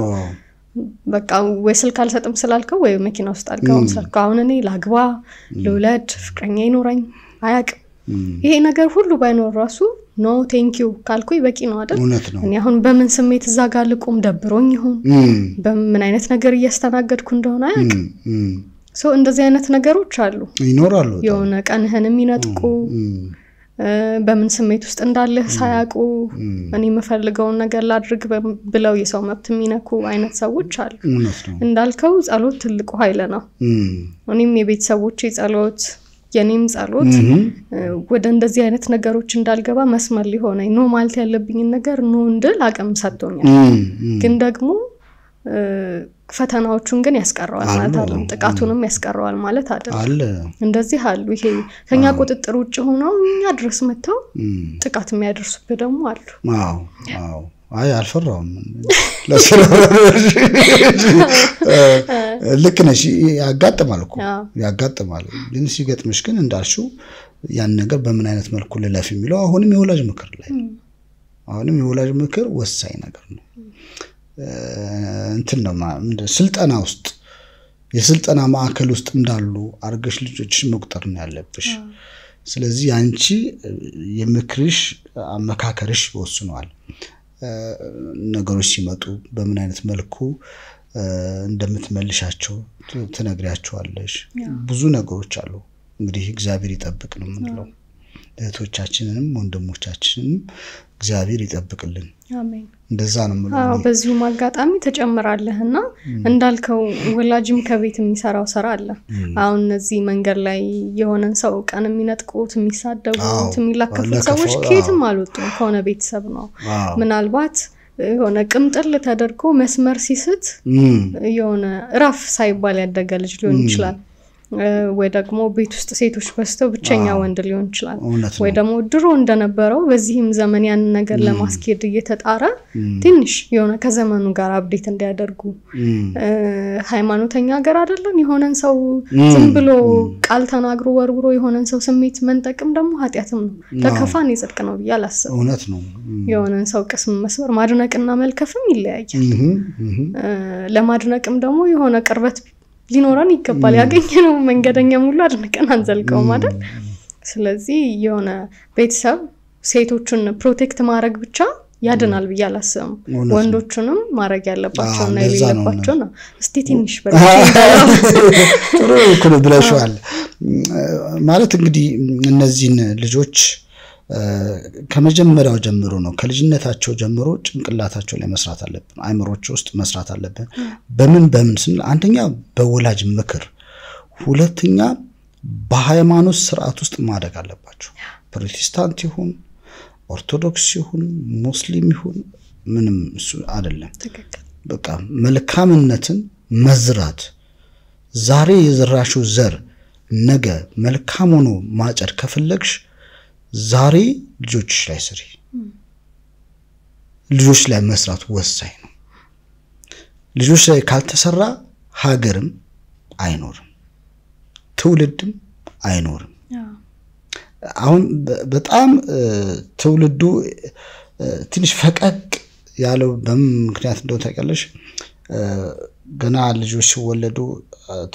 በቃ ወይ ስልክ አልሰጥም ስላልከው ወይ መኪና ውስጥ አልገባም ስልክ አሁን እኔ ላግባ ለውለድ ፍቅረኛ ይኖረኝ አያቅ ይሄ ነገር ሁሉ ባይኖር ራሱ ኖ ቴንኪው ካልኩኝ በቂ ነው አይደል እኔ አሁን በምን ስሜት እዛ ጋር ልቆም ደብሮኝ ይሁን በምን አይነት ነገር እያስተናገድኩ እንደሆነ አያቅ ሶ እንደዚህ አይነት ነገሮች አሉ ይኖራሉ የሆነ ቀንህንም ይነጥቁ በምን ስሜት ውስጥ እንዳለ ሳያቁ እኔ መፈልገውን ነገር ላድርግ ብለው የሰው መብት የሚነኩ አይነት ሰዎች አሉ እንዳልከው ጸሎት ትልቁ ኃይል ነው እኔም የቤተሰቦቼ ጸሎት የኔም ጸሎት ወደ እንደዚህ አይነት ነገሮች እንዳልገባ መስመር ሊሆነኝ ነው ማለት ያለብኝ ነገር ነው እንድል አቅም ሰጥቶኛል ግን ደግሞ ፈተናዎቹን ግን ያስቀረዋል ማለት አይደለም ጥቃቱንም ያስቀረዋል ማለት አይደለም እንደዚህ አሉ ይሄ ከኛ ቁጥጥር ውጭ ሆነው እኛ ድረስ መተው ጥቃት የሚያደርሱበት ደግሞ አሉ አዎ አይ አልፈራውም ለሰራው ልክ ነሽ ያጋጥማል ግን ሲገጥምሽ ግን እንዳልሽው ያን ነገር በምን አይነት መልኩ ለላፍ የሚለው አሁንም የወላጅ ምክር ወሳኝ ነገር ነው እንትን ነው ስልጠና ውስጥ የስልጠና ማዕከል ውስጥ እንዳሉ አርገሽ ልጆችሽ መቁጠር ነው ያለብሽ ስለዚህ አንቺ የምክርሽ አመካከርሽ ወስኗል ነገሮች ሲመጡ በምን አይነት መልኩ እንደምትመልሻቸው ትነግሪያቸዋለሽ ብዙ ነገሮች አሉ እንግዲህ እግዚአብሔር ይጠብቅ ነው ምንለው እህቶቻችንንም ወንድሞቻችንንም እግዚአብሔር ይጠብቅልን አሜን እንደዛ ነው ማለት በዚሁ ማጋጣሚ ተጨምራለህና እንዳልከው ወላጅም ከቤት የሚሰራው ስራ አለ አሁን እነዚህ መንገድ ላይ የሆነን ሰው ቀን የሚነጥቁት የሚሳደቡት የሚላከፉት ሰዎች ከየትም አልወጡም ከሆነ ቤተሰብ ነው ምናልባት የሆነ ቅምጥል ተደርጎ መስመር ሲስት የሆነ ራፍ ሳይባል ያደገ ልጅ ሊሆን ይችላል ወይ ደግሞ ቤት ውስጥ ሴቶች በስተው ብቸኛ ወንድ ሊሆን ይችላል ወይ ደግሞ ድሮ እንደነበረው በዚህም ዘመን ያን ነገር ለማስኬድ እየተጣራ ትንሽ የሆነ ከዘመኑ ጋር አፕዴት እንዲያደርጉ ሃይማኖተኛ ሀገር አይደለም የሆነን ሰው ዝም ብሎ ቃል ተናግሮ ወርውሮ የሆነን ሰው ስሜት መንጠቅም ደግሞ ኃጢያትም ነው ለከፋን ይጽድቅ ነው ይያላስ እውነት ነው የሆነን ሰው ቅስም መስበር ማድነቅና መልከፍም ይለያያል ለማድነቅም ደግሞ የሆነ ቅርበት ሊኖራን ይገባል ያገኘነው መንገደኛ ሙሉ አድነቀን አንዘልቀው ማለት ስለዚህ የሆነ ቤተሰብ ሴቶችን ፕሮቴክት ማድረግ ብቻ ያድናል በያላሰም ወንዶቹንም ማድረግ ያለባቸው እና የሌለባቸው ነው እስቲ ትንሽ ጥሩ እኮ ብለሽዋል ማለት እንግዲህ እነዚህን ልጆች ከመጀመሪያው ጀምሮ ነው ከልጅነታቸው ጀምሮ ጭንቅላታቸው ላይ መስራት አለብን አይምሮች ውስጥ መስራት አለብን በምን ስን አንደኛ በወላጅ ምክር ሁለተኛ በሃይማኖት ስርዓት ውስጥ ማደግ አለባቸው ፕሮቴስታንት ይሁን ኦርቶዶክስ ይሁን ሙስሊም ይሁን ምንም እሱ አይደለም በቃ መልካምነትን መዝራት ዛሬ የዘራሽው ዘር ነገ መልካም ሆኖ ማጨድ ከፈለግሽ ዛሬ ልጆችሽ ላይ ስሪ ልጆች ላይ መስራት ወሳኝ ነው ልጆች ላይ ካልተሰራ ሀገርም አይኖርም ትውልድም አይኖርም አሁን በጣም ትውልዱ ትንሽ ፈቀቅ ያለው በምክንያት እንደው ታውቂያለሽ ገና ልጆች ሲወለዱ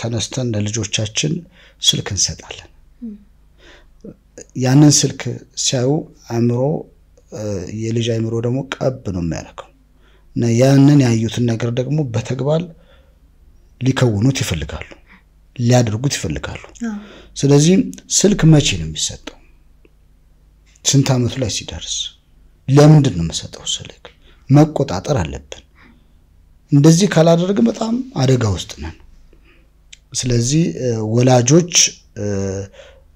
ተነስተን ለልጆቻችን ስልክ እንሰጣለን ያንን ስልክ ሲያዩ አእምሮ የልጅ አእምሮ ደግሞ ቀብ ነው የሚያደርገው እና ያንን ያዩትን ነገር ደግሞ በተግባር ሊከውኑት ይፈልጋሉ ሊያደርጉት ይፈልጋሉ ስለዚህ ስልክ መቼ ነው የሚሰጠው ስንት አመቱ ላይ ሲደርስ ለምንድን ነው የምሰጠው ስልክ መቆጣጠር አለብን እንደዚህ ካላደረግን በጣም አደጋ ውስጥ ነን ስለዚህ ወላጆች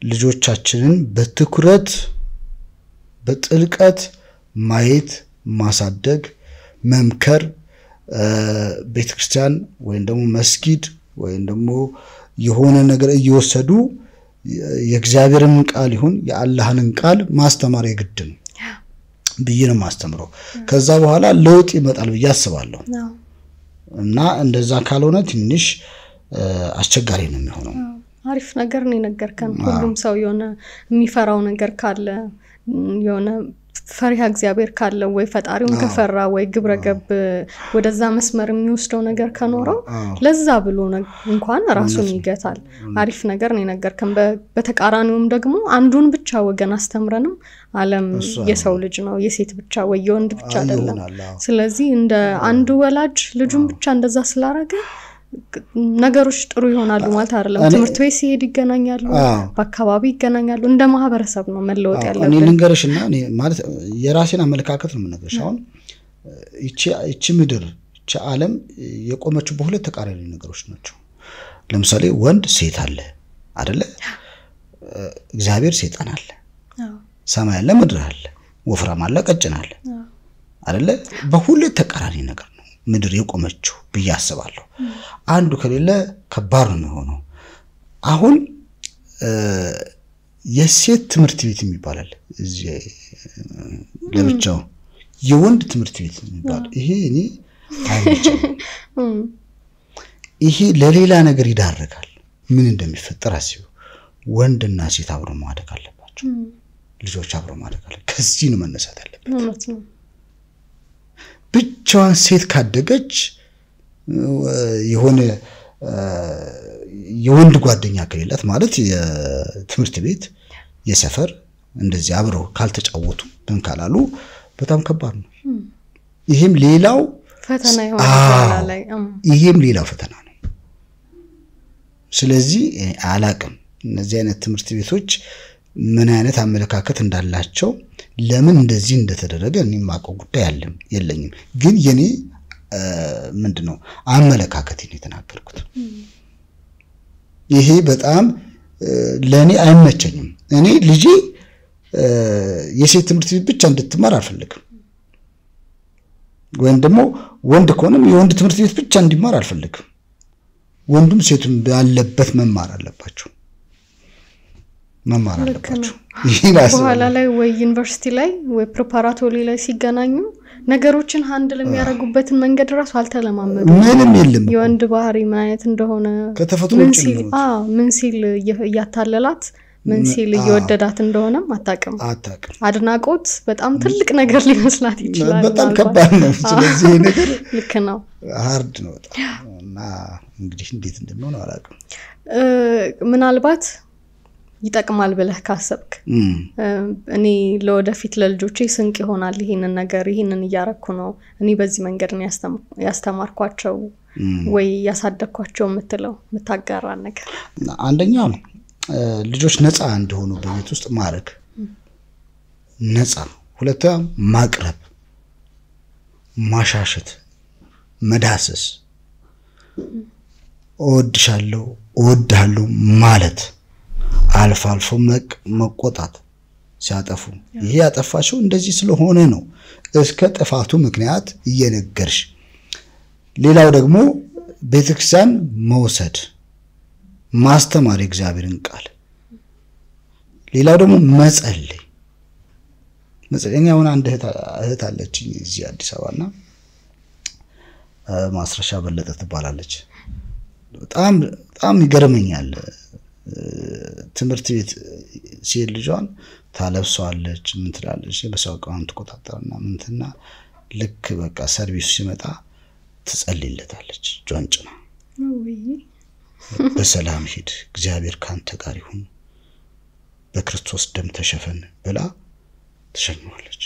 ልጆቻችንን በትኩረት በጥልቀት ማየት ማሳደግ መምከር ቤተክርስቲያን ወይም ደግሞ መስጊድ ወይም ደግሞ የሆነ ነገር እየወሰዱ የእግዚአብሔርን ቃል ይሁን የአላህን ቃል ማስተማር የግድ ነው ብዬን ማስተምረው ከዛ በኋላ ለውጥ ይመጣል ብዬ አስባለሁ እና እንደዛ ካልሆነ ትንሽ አስቸጋሪ ነው የሚሆነው አሪፍ ነገር ነው የነገርከን ሁሉም ሰው የሆነ የሚፈራው ነገር ካለ የሆነ ፈሪሃ እግዚአብሔር ካለ ወይ ፈጣሪውን ከፈራ ወይ ግብረገብ ወደዛ መስመር የሚወስደው ነገር ከኖረው ለዛ ብሎ እንኳን ራሱን ይገታል አሪፍ ነገር ነው የነገርከን በተቃራኒውም ደግሞ አንዱን ብቻ ወገን አስተምረንም ዓለም የሰው ልጅ ነው የሴት ብቻ ወይ የወንድ ብቻ አይደለም ስለዚህ እንደ አንዱ ወላጅ ልጁን ብቻ እንደዛ ስላረገ ነገሮች ጥሩ ይሆናሉ ማለት አይደለም ትምርት ቤት ሲሄድ ይገናኛሉ በአካባቢ ይገናኛሉ እንደ ማህበረሰብ ነው መለወጥ ያለበት እኔ ልንገርሽና እኔ ማለት የራሴን አመለካከት ነው የምነግርሽ አሁን እቺ ምድር እቺ ዓለም የቆመችው በሁለት ተቃራኒ ነገሮች ናቸው ለምሳሌ ወንድ ሴት አለ አይደለ እግዚአብሔር ሰይጣን አለ ሰማይ አለ ምድር አለ ወፍራም አለ ቀጭን አለ አይደለ በሁለት ተቃራኒ ነገር ምድር የቆመችው በያስባለሁ አንዱ ከሌለ ከባድ ነው የሚሆነው አሁን የሴት ትምርት ቤት የሚባላል እዚህ ለብቻው የወንድ ትምርት ቤት የሚባል ይሄ እኔ አይመቸኝም ይሄ ለሌላ ነገር ይዳረጋል ምን እንደሚፈጠር አስቡ ወንድና ሴት አብረው ማደግ አለባቸው ልጆች አብረው ማደግ አለ ከዚህ ነው መነሳት ያለበት ብቻዋን ሴት ካደገች የሆነ የወንድ ጓደኛ ከሌላት ማለት የትምርት ቤት የሰፈር እንደዚህ አብረው ካልተጫወቱ እንካላሉ በጣም ከባድ ነው ይሄም ሌላው ፈተና ይሆናል ይሄም ሌላው ፈተና ነው ስለዚህ አላቅም እነዚህ አይነት ትምርት ቤቶች ምን አይነት አመለካከት እንዳላቸው ለምን እንደዚህ እንደተደረገ እኔ ማቀው ጉዳይ አይደለም የለኝም ግን የኔ ምንድነው አመለካከት የተናገርኩት ይሄ በጣም ለኔ አይመቸኝም እኔ ልጄ የሴት ትምህርት ቤት ብቻ እንድትማር አልፈልግም ወይም ደግሞ ወንድ ከሆነም የወንድ ትምህርት ቤት ብቻ እንዲማር አልፈልግም ወንዱም ሴቱም ያለበት መማር አለባቸው በኋላ ላይ ወይ ዩኒቨርሲቲ ላይ ወይ ፕሪፓራቶሪ ላይ ሲገናኙ ነገሮችን ሃንድል የሚያረጉበትን መንገድ ራሱ አልተለማመዱ ምንም የለም የወንድ ባህሪ ምን አይነት እንደሆነ ከተፈጥሮ ውጪ ነው ምን ሲል ያታለላት ምን ሲል ይወደዳት እንደሆነም አታውቅም አድናቆት በጣም ትልቅ ነገር ሊመስላት ይችላል በጣም ከባድ ነው ስለዚህ ነገር ልክ ነው ሃርድ ነው እና እንግዲህ እንዴት እንደሚሆን አላውቅም ምናልባት ይጠቅማል ብለህ ካሰብክ እኔ ለወደፊት ለልጆቼ ስንቅ ይሆናል ይሄንን ነገር ይሄንን ያያረኩ ነው እኔ በዚህ መንገድ ነው ያስተማርኳቸው ወይ ያሳደግኳቸው የምትለው የምታጋራ ነገር አንደኛው ልጆች ነፃ እንደሆኑ በቤት ውስጥ ማድረግ ነፃ ሁለተኛ ማቅረብ ማሻሸት መዳሰስ እወድሻለሁ እወድሃለሁ ማለት አልፎ አልፎ መቆጣት ሲያጠፉ ይሄ ያጠፋቸው እንደዚህ ስለሆነ ነው እስከ ጥፋቱ ምክንያት እየነገርሽ ሌላው ደግሞ ቤተክርስቲያን መውሰድ ማስተማር እግዚአብሔርን ቃል ሌላው ደግሞ መጸለይኛውን አንድ እህት አለችኝ እዚህ አዲስ አበባና ማስረሻ በለጠ ትባላለች በጣም ይገርመኛል ትምርት ቤት ሲል ልጇን ታለብሷለች ምን ትላለች በሰው ቋንቋ ተቆጣጣና ምንትና ልክ በቃ ሰርቪስ ሲመጣ ትጸልይለታለች ጆንጭና በሰላም ሂድ እግዚአብሔር ካንተ ጋር ይሁን በክርስቶስ ደም ተሸፈን ብላ ተሸኝዋለች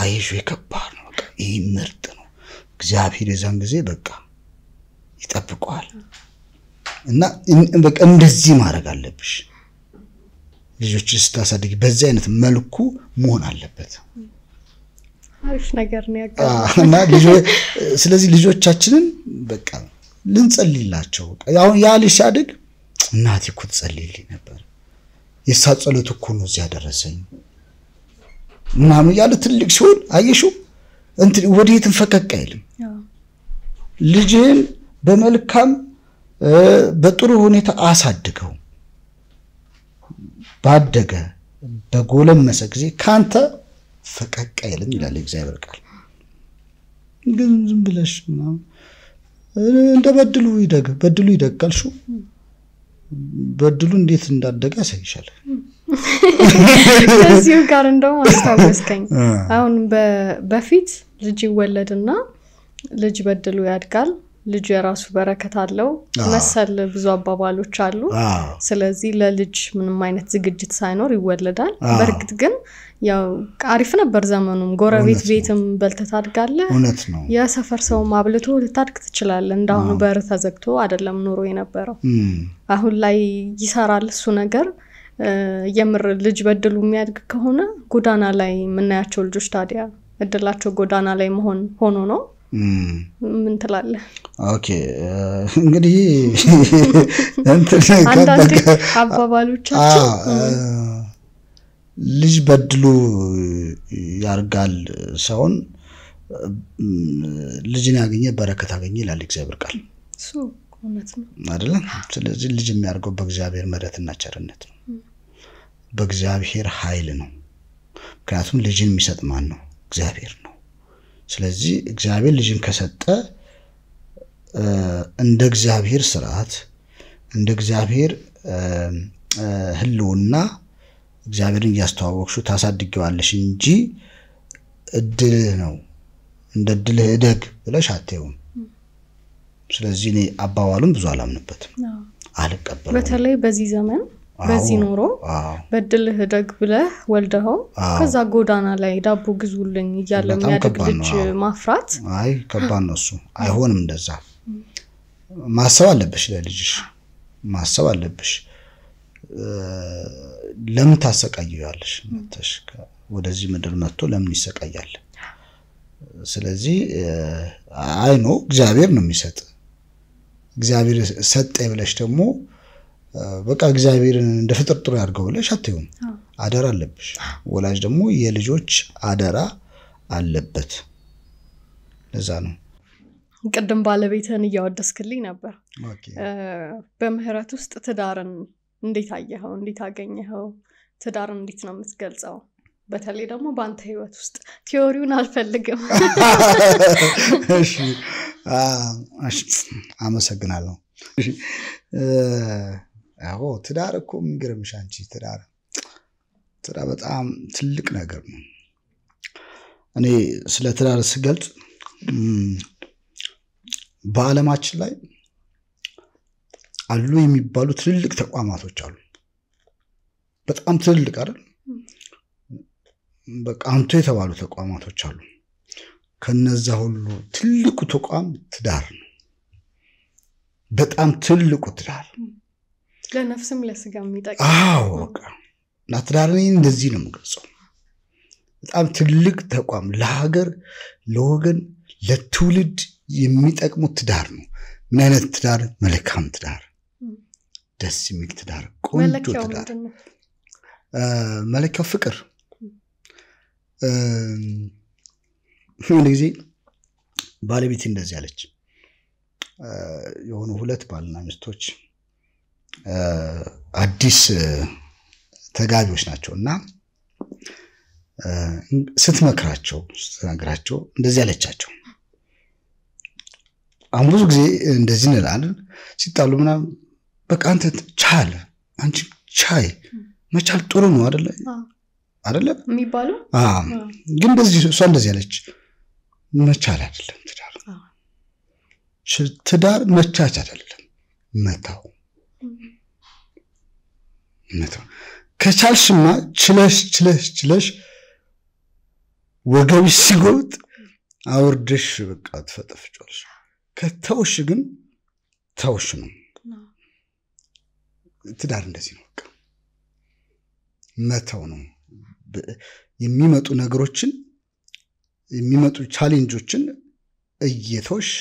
አይሹ የከባድ ነው በቃ ይሄ ምርጥ ነው እግዚአብሔር የዛን ጊዜ በቃ ይጠብቀዋል እና በቃ እንደዚህ ማድረግ አለብሽ ልጆች ስታሳድጊ በዚህ አይነት መልኩ መሆን አለበት አሪፍ ነገር ነው ያቀርባል እና ስለዚህ ልጆቻችንን በቃ ልንጸልይላቸው ያው ያ ልጅ ሲያድግ እናቴ እኮ ትጸልይልኝ ነበር የሳጸሉት እኮ ነው እዚያ ደረሰኝ ምናምን ያለ ትልቅ ሲሆን አየሹ እንት ወዴትም ፈቀቅ አይልም ልጅን በመልካም በጥሩ ሁኔታ አሳድገው ባደገ በጎለመሰ ጊዜ ካንተ ፈቀቅ አይልም ይላል እግዚአብሔር ቃል ግን ዝም ብለሽ እንደበድሉ ይደጋልሹ በድሉ እንዴት እንዳደገ ያሳይሻል ከዚሁ ጋር እንደው አስተዋወስከኝ አሁን በፊት ልጅ ይወለድና ልጅ በድሉ ያድጋል ልጅ የራሱ በረከት አለው መሰል ብዙ አባባሎች አሉ ስለዚህ ለልጅ ምንም አይነት ዝግጅት ሳይኖር ይወለዳል በርግጥ ግን ያው አሪፍ ነበር ዘመኑም ጎረቤት ቤትም በልተታድጋለ እውነት ነው የሰፈር ሰው ማብልቶ ልታድግ ትችላለህ እንዳሁኑ በር ተዘግቶ አይደለም ኑሮ የነበረው አሁን ላይ ይሰራል እሱ ነገር የምር ልጅ በድሉ የሚያድግ ከሆነ ጎዳና ላይ ምናያቸው ልጆች ታዲያ እድላቸው ጎዳና ላይ መሆን ሆኖ ነው ምን ትላለህ ኦኬ እንግዲህ አንዳንድ አባባሎቻቸው ልጅ በድሉ ያርጋል ሰውን ልጅን ያገኘ በረከት አገኘ ይላል እግዚአብሔር ቃል እሱ እውነት ነው አይደል ስለዚህ ልጅ የሚያርገው በእግዚአብሔር ምሕረትና ቸርነት ነው በእግዚአብሔር ኃይል ነው ምክንያቱም ልጅን የሚሰጥ ማን ነው እግዚአብሔር ነው ስለዚህ እግዚአብሔር ልጅን ከሰጠ እንደ እግዚአብሔር ሥርዓት እንደ እግዚአብሔር ህልውና እግዚአብሔርን ያስተዋወቅሹ ታሳድጊዋለሽ እንጂ እድል ነው እንደ እድል እደግ ብለሽ አትየውም ስለዚህ እኔ አባባሉን ብዙ አላምንበትም አልቀበልም በተለይ በዚህ ዘመን በዚህ ኑሮ በድል እደግ ብለህ ወልደው ከዛ ጎዳና ላይ ዳቦ ግዙልኝ ይያለ የሚያድግ ልጅ ማፍራት አይ ከባድ ነው እሱ አይሆንም እንደዛ ማሰብ አለብሽ ለልጅሽ ማሰብ አለብሽ ለምን ታሰቃይያለሽ መተሽ ወደዚህ ምድር መጥቶ ለምን ይሰቃያል ስለዚህ አይ ነው እግዚአብሔር ነው የሚሰጥ እግዚአብሔር ሰጠ ብለሽ ደግሞ በቃ እግዚአብሔርን እንደ ፍጥርጥሩ ያርገው ብለሽ አትዩም አደራ አለብሽ ወላጅ ደግሞ የልጆች አደራ አለበት ለዛ ነው ቅድም ባለቤትህን ያወደስክልኝ ነበር በምህረት ውስጥ ትዳርን እንዴት አየኸው እንዴት አገኘኸው ትዳርን እንዴት ነው የምትገልጸው በተለይ ደግሞ ባንተ ህይወት ውስጥ ቲዮሪውን አልፈልግም እሺ አመሰግናለሁ አዎ ትዳር እኮ የሚገርምሽ አንቺ ትዳር በጣም ትልቅ ነገር ነው እኔ ስለ ትዳር ስገልጽ በአለማችን ላይ አሉ የሚባሉ ትልልቅ ተቋማቶች አሉ በጣም ትልልቅ አይደል በቃ አንተ የተባሉ ተቋማቶች አሉ ከነዛ ሁሉ ትልቁ ተቋም ትዳር ነው በጣም ትልቁ ትዳር ለነፍስም ለስጋም የሚጠቅም አዎ ለትዳርን እንደዚህ ነው የምገልጸው በጣም ትልቅ ተቋም ለሀገር ለወገን ለትውልድ የሚጠቅሙ ትዳር ነው ምን አይነት ትዳር መልካም ትዳር ደስ የሚል ትዳር ቆንጆ ትዳር መለካው ፍቅር ምን ጊዜ ባለቤት እንደዚህ አለች የሆኑ ሁለት ባልና ሚስቶች አዲስ ተጋቢዎች ናቸውና ስትመክራቸው እንደዚህ አለቻቸው አሁን ብዙ ጊዜ እንደዚህ እንላለን ሲጣሉ ምናምን በቃ አንተ ቻል አንቺ ቻይ መቻል ጥሩ ነው አይደለ የሚባለው ግን እንደዚህ እሷ እንደዚህ አለች መቻል አይደለም ትዳር ትዳር መቻቻል አይደለም መታው ከቻልሽማ ችለሽ ወገብሽ ሲጎጥ አውርደሽ በቃ ተፈጠፍጫለሽ ከተውሽ ግን ተውሽ ነው ትዳር እንደዚህ ነው በቃ መታው ነው የሚመጡ ነገሮችን የሚመጡ ቻሌንጆችን እየተውሽ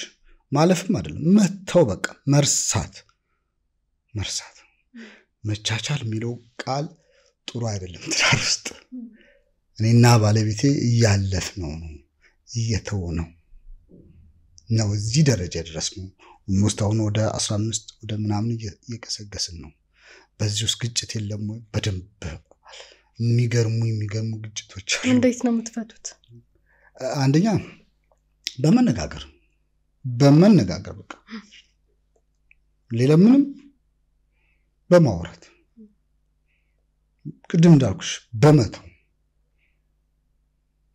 ማለፍም አይደለም መታው በቃ መርሳት መቻቻል የሚለው ቃል ጥሩ አይደለም ትዳር ውስጥ እኔና ባለቤቴ እያለፍነው ነው እየተው ነው እዚህ ደረጃ ድረስነው ሙስታውን ወደ 15 ወደ ምናምን እየቀሰቀስን ነው በዚህ ውስጥ ግጭት የለም ወይ በደንብ የሚገርሙ ግጭቶች አሉ እንዴት ነው የምትፈቱት አንደኛ በመነጋገር በቃ ሌላ ምንም በማውራት ቅድም እንዳልኩሽ በመተው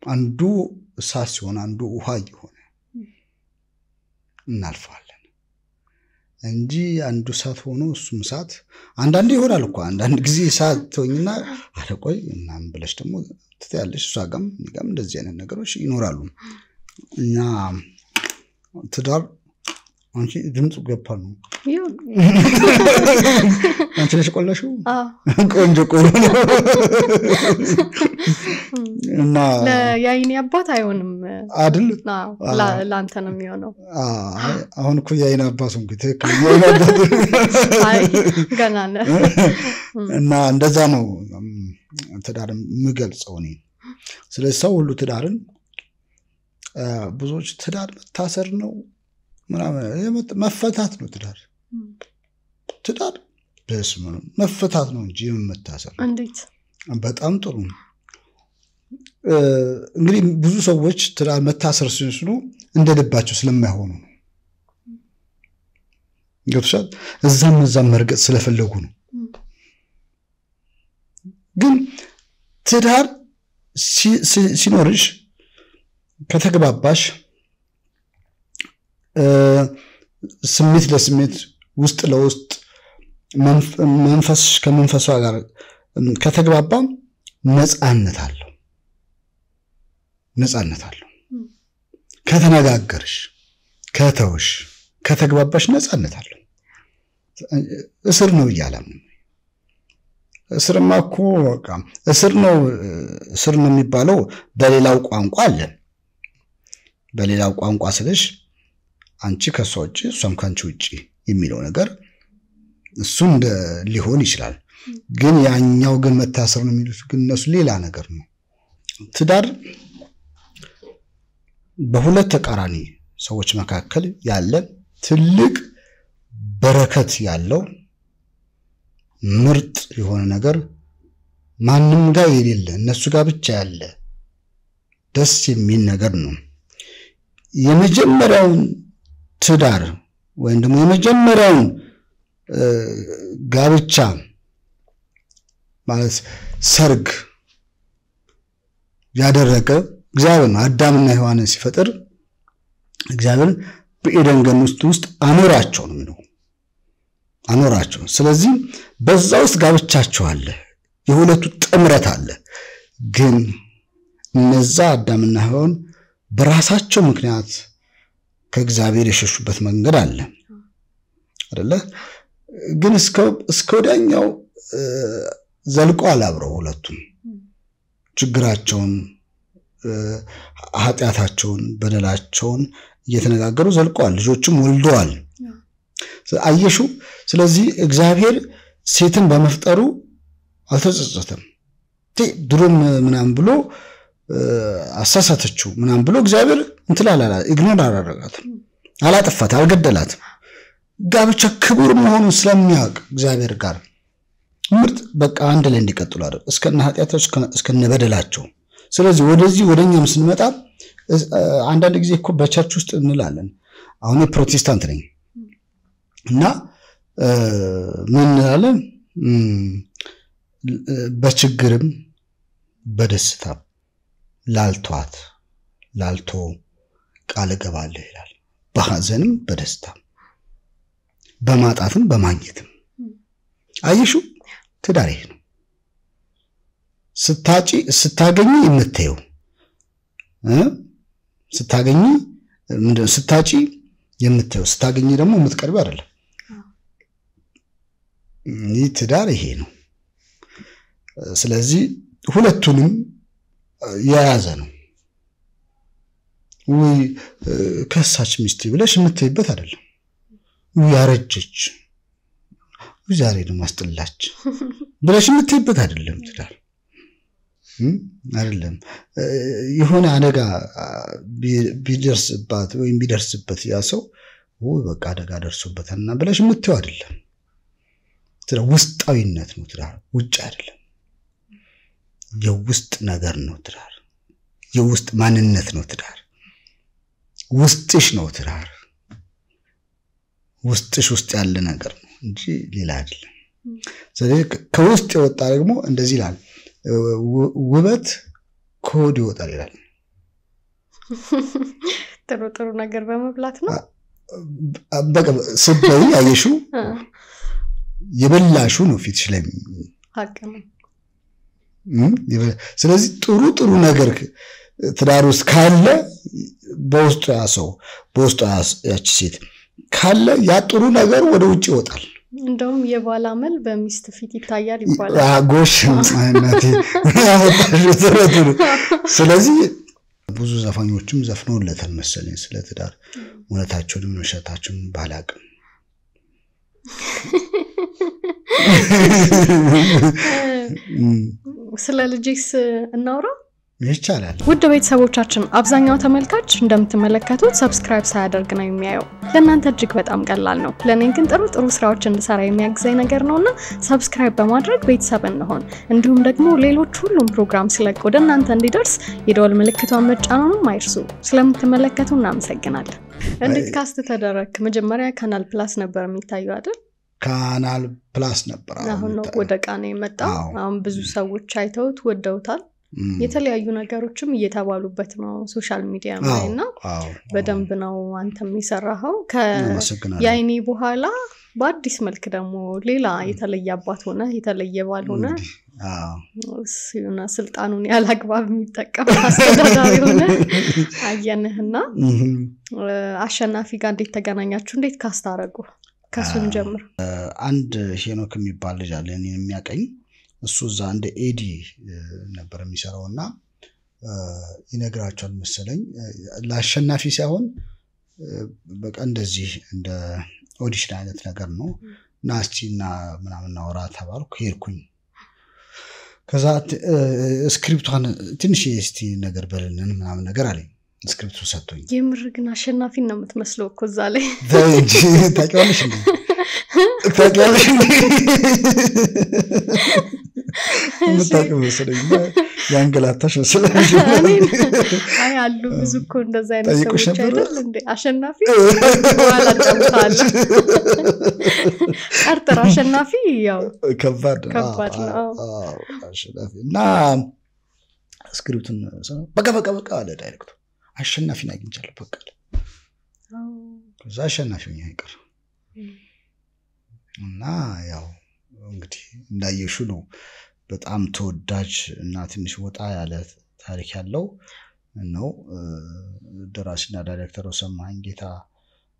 አንዱ እሳት ሲሆን አንዱ ውሃ ይሆነ እናልፋለን እንጂ አንዱ እሳት ሆኖ እሱም እሳት አንዳንዴ ይሆናል እኮ አንዳንድ ጊዜ እሳት ተወኝና አለቆይ እናም ብለሽ ደግሞ ትያለሽ ሷጋም ንጋም እንደዚህ አይነት ነገሮች ይኖራሉ እና ትዳር አንቺ ድምጽ ገባ ነው አንቺ ለሽ ቆለሽው ቆንጆ እና ለያይኔ አባት አይሆንም አይደል ላንተ ነው የሚሆነው አሁን እኮ ያይኔ አባቱን ትክክል ያይኔ አባቱ አይ ገና ነው እና እንደዛ ነው ትዳር የምገልጸው እኔ ስለዚህ ሰው ሁሉ ትዳርን ብዙዎች ትዳር መታሰር ነው ምናምን መፈታት ነው ትዳር በስመ መፈታት ነው እንጂ መታሰር እንዴት በጣም ጥሩ እንግዲህ ብዙ ሰዎች ትዳር መታሰር ሲሉ እንደልባቸው ስለማይሆኑ ነው ገብቶሻል እዛም መርገጥ ስለፈለጉ ነው ግን ትዳር ሲኖርሽ ከተግባባሽ ስሜት ለስሜት ውስጥ ለውስጥ መንፈስ ከመንፈሷ ጋር ከተግባባ ነፃነት አለው ከተነጋገርሽ ከተውሽ ከተግባባሽ ነፃነት አለው እስር ነው ይያላም እስርማ እኮ በቃ እስር ነው የሚባለው በሌላው ቋንቋ አለ በሌላው ቋንቋ ስለሽ አንቺ ከሷጭ እሷም ካንቺ ውጪ የሚለው ነገር እሱ እንደ ሊሆን ይችላል ግን ያኛው ግን መታሰር ነው የሚሉት ግን እነሱ ሌላ ነገር ነው ትዳር በሁለት ተቃራኒ ሰዎች መካከል ያለ ትልቅ በረከት ያለው ምርጥ የሆነ ነገር ማንንም ጋር የሌለ እነሱ ጋር ብቻ ያለ ደስ የሚል ነገር ነው የመጀመሪያውን ትዳር ወይም ደግሞ የመጀመሪያውን ጋብቻ ማለት ሰርግ ያደረገ እግዚአብሔር አዳምና ሔዋንን ሲፈጥር እግዚአብሔር በኤደን ገነት ውስጥ አኖራቸው ነው አኖራቸው ስለዚህ በዛ ውስጥ ጋብቻቸው አለ የሁለቱ ጥምረት አለ ግን እነዛ አዳምና ሔዋን በራሳቸው ምክንያት ከእግዚአብሔር የሸሹበት መንገድ አለ አይደለ ግን እስከ ወዲያኛው ዘልቆ አላብረው ሁለቱም ችግራቸውን ኃጢያታቸውን በደላቸውን እየተነጋገሩ ዘልቀዋል ልጆችም ወልደዋል አየሹ ስለዚህ እግዚአብሔር ሴትን በመፍጠሩ አልተጸጸተም ድሮም ምናም ብሎ አሳሳተችው ምናም ብሎ እግዚአብሔር እንትላላላ ኢግኖር አደረጋት አላጠፋት አልገደላት ጋብቻ ክቡር መሆኑን ስለሚያውቅ እግዚአብሔር ጋር ምርጥ በቃ አንድ ላይ እንዲቀጥሉ አይደል እስከነ ኃጢያታቸው እስከነ በደላቸው ስለዚህ ወደኛም ስንመጣ አንዳንድ ጊዜ እኮ በቸርች ውስጥ እንላለን አሁን ፕሮቴስታንት ነኝ እና ምን እንላለን በችግርም በደስታ ላልቶ ቃል ገባለህ ይላል በሐዘንም በደስታም በማጣትም በማግኘትም አይሹ ትዳር ይሄ ነው ስታገኝ የምትየው ስታገኝ ምንድነው ስታጪ የምትየው ስታገኝ ደግሞ የምትቀርብ አይደለም ይህ ትዳር ይሄ ነው ስለዚህ ሁለቱንም የያዘ ነው ወይ ከሳች ሚስት ብለሽ የምትይበት አይደለም ያረጀች ዛሬ ነው ማስጠላች ብለሽ የምትይበት አይደለም ትዳር አይደለም የሆነ አደጋ ቢደርስባት ወይም ቢደርስበት ያ ሰው ወይ በቃ አደጋ ደርሶበታልና ብለሽ የምትይው አይደለም ትዳር ውስጣዊነት ነው ትዳር ውጭ አይደለም የውስጥ ነገር ነው ትዳር የውስጥ ማንነት ነው ትዳር ውስጥሽ ነው ትዳር ውስጥሽ ውስጥ ያለ ነገር ነው እንጂ ሌላ አይደለም ስለዚህ ከውስጥ የወጣ ደግሞ እንደዚህ ይላል ውበት ኮድ ይወጣል ይላል ጥሩ ነገር በመብላት ነው በቃ ስበይ አየሹ የበላሹ ነው ፊትሽ ላይ ሀቅ ነው ስለዚህ ጥሩ ነገር ትዳር ውስጥ ካለ በውስጡ ያሰው በውስጡ ያቺ ሴት ካለ ያ ጥሩ ነገር ወደ ውጭ ይወጣል እንደውም የባል አመል በሚስት ፊት ይታያል ይባላል አጎሽ እናቴ ስለዚህ ብዙ ዘፋኞችም ዘፍነውለታል መሰለኝ ስለ ትዳር እውነታቸውን መሸታቸውን ባላቅም ስለ ልጅስ እናውራ ይቻላል ውድ ቤተሰቦቻችን አብዛኛው ተመልካች እንደምትመለከቱት ሰብስክራይብ ሳያደርግ ነው የሚያየው ለእናንተ እጅግ በጣም ቀላል ነው ለኔ ግን ጥሩ ስራዎች እንድሰራ የሚያግዘኝ ነገር ነውና ሰብስክራይብ በማድረግ ቤተሰብ እንሆን እንዲሁም ደግሞ ሌሎች ሁሉም ፕሮግራም ስለቅ ወደ እናንተ እንዲደርስ የደወል ምልክቷን መጫኑንም አይርሱ ስለምትመለከቱ እናመሰግናለን እንዴት ካስት ተደረክ መጀመሪያ ካናል ፕላስ ነበር የሚታየው አይደል ካናል ፕላስ ነበር አሁን ነው ወደ ቃና የመጣው አሁን ብዙ ሰዎች አይተውት ወደውታል የተለያዩ ነገሮችም እየተባሉበት ነው ሶሻል ሚዲያ ላይና በደንብ ነው አንተም ይሰራው ከያይኔ በኋላ በአዲስ መልክ ደግሞ ሌላ የተለየ አባት ሆነ የተለየ ባል ሆነ ሲዩና ስልጣኑን ያላግባብ የሚጠቀም አስተዳዳሪ ሆነ አየነህና አሸናፊ ጋር እንዴት ተገናኛችሁ እንዴት ካስታረጉ ከሱን ጀምር አንድ ሄኖክ የሚባል ልጅ አለ እኔ የሚያቀኝ እሱ እዛ እንደ ኤዲ ነበር የሚሰራውና ይነግራቸዋል መሰለኝ ለአሸናፊ ሳይሆን በቃ እንደዚህ እንደ ኦዲሽን አይነት ነገር ነው ናስቲና ምናምን አወራ ተባልኩ ሄድኩኝ ከዛ ስክሪፕቷን ትንሽ እስቲ ነገር በለልን ምናምን ነገር አለኝ ስክሪፕቱ ሰጥቶኝ የምር ግን አሸናፊ ነው የምትመስለው እኮ እዛ ላይ ታውቂዋለሽ እንዴ ምታውቂው መሰለኝ ያንገላታሽ መሰለኝ አይ አሉ ብዙ እኮ እንደዛ አይነት ሰዎች አይደል እንዴ አሸናፊ በኋላ ጨምታል አርተር አሸናፊ ያው ከባድ ነው አሸናፊ እና ስክሪፕቱን በቃ አለ ዳይሬክቱ አሸናፊን አግኝቻለሁ በቃ ከዛ አሸናፊው ያይቀር እና ያው እንግዲህ እንዳየሹ ነው በጣም ተወዳጅ እና ትንሽ ወጣ ያለ ታሪክ ያለው ነው ደራሲና ዳይሬክተር ሰማኝ ጌታ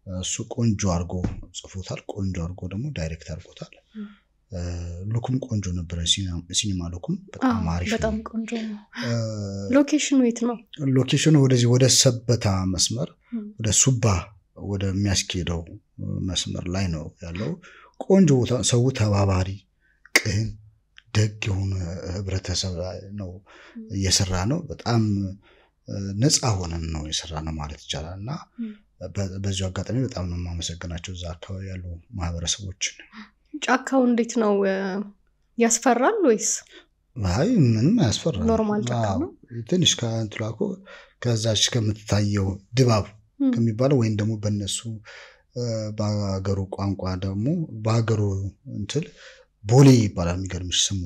እሱ ቆንጆ አርጎ ጽፎታል ቆንጆ አርጎ ደግሞ ዳይሬክት አርጎታል ሉኩም ቆንጆ ነበር ሲኒማ ሉኩም በጣም አሪፍ በጣም ቆንጆ ነው ሎኬሽኑ የት ነው ሎኬሽኑ ወደዚህ ወደ ሰበታ መስመር ወደ ሱባ ወደ የሚያስኬደው መስመር ላይ ነው ያለው ቆንጆ ሰው ተባባሪ ቅን ደግ የሆነ ህብረተሰብ ነው እየሰራ ነው በጣም ነፃ ሆነን ነው የሰራ ነው ማለት ይቻላልና በዚሁ አጋጣሚ በጣም ነው ማመሰግናቸው እዛ አካባቢ ያሉ ማህበረሰቦችን ጫካው እንዴት ነው ያስፈራል ወይስ አይ ምንም ያስፈራል ኖርማል ጫካ ነው ትንሽ ካንትላኮ ከዛች ከምትታየው ድባብ ከሚባለው ወይን ደግሞ በእነሱ ባገሩ ቋንቋ ደግሞ ባገሩ እንትን ቦሌ ይባላል የሚገርምሽ ስሙ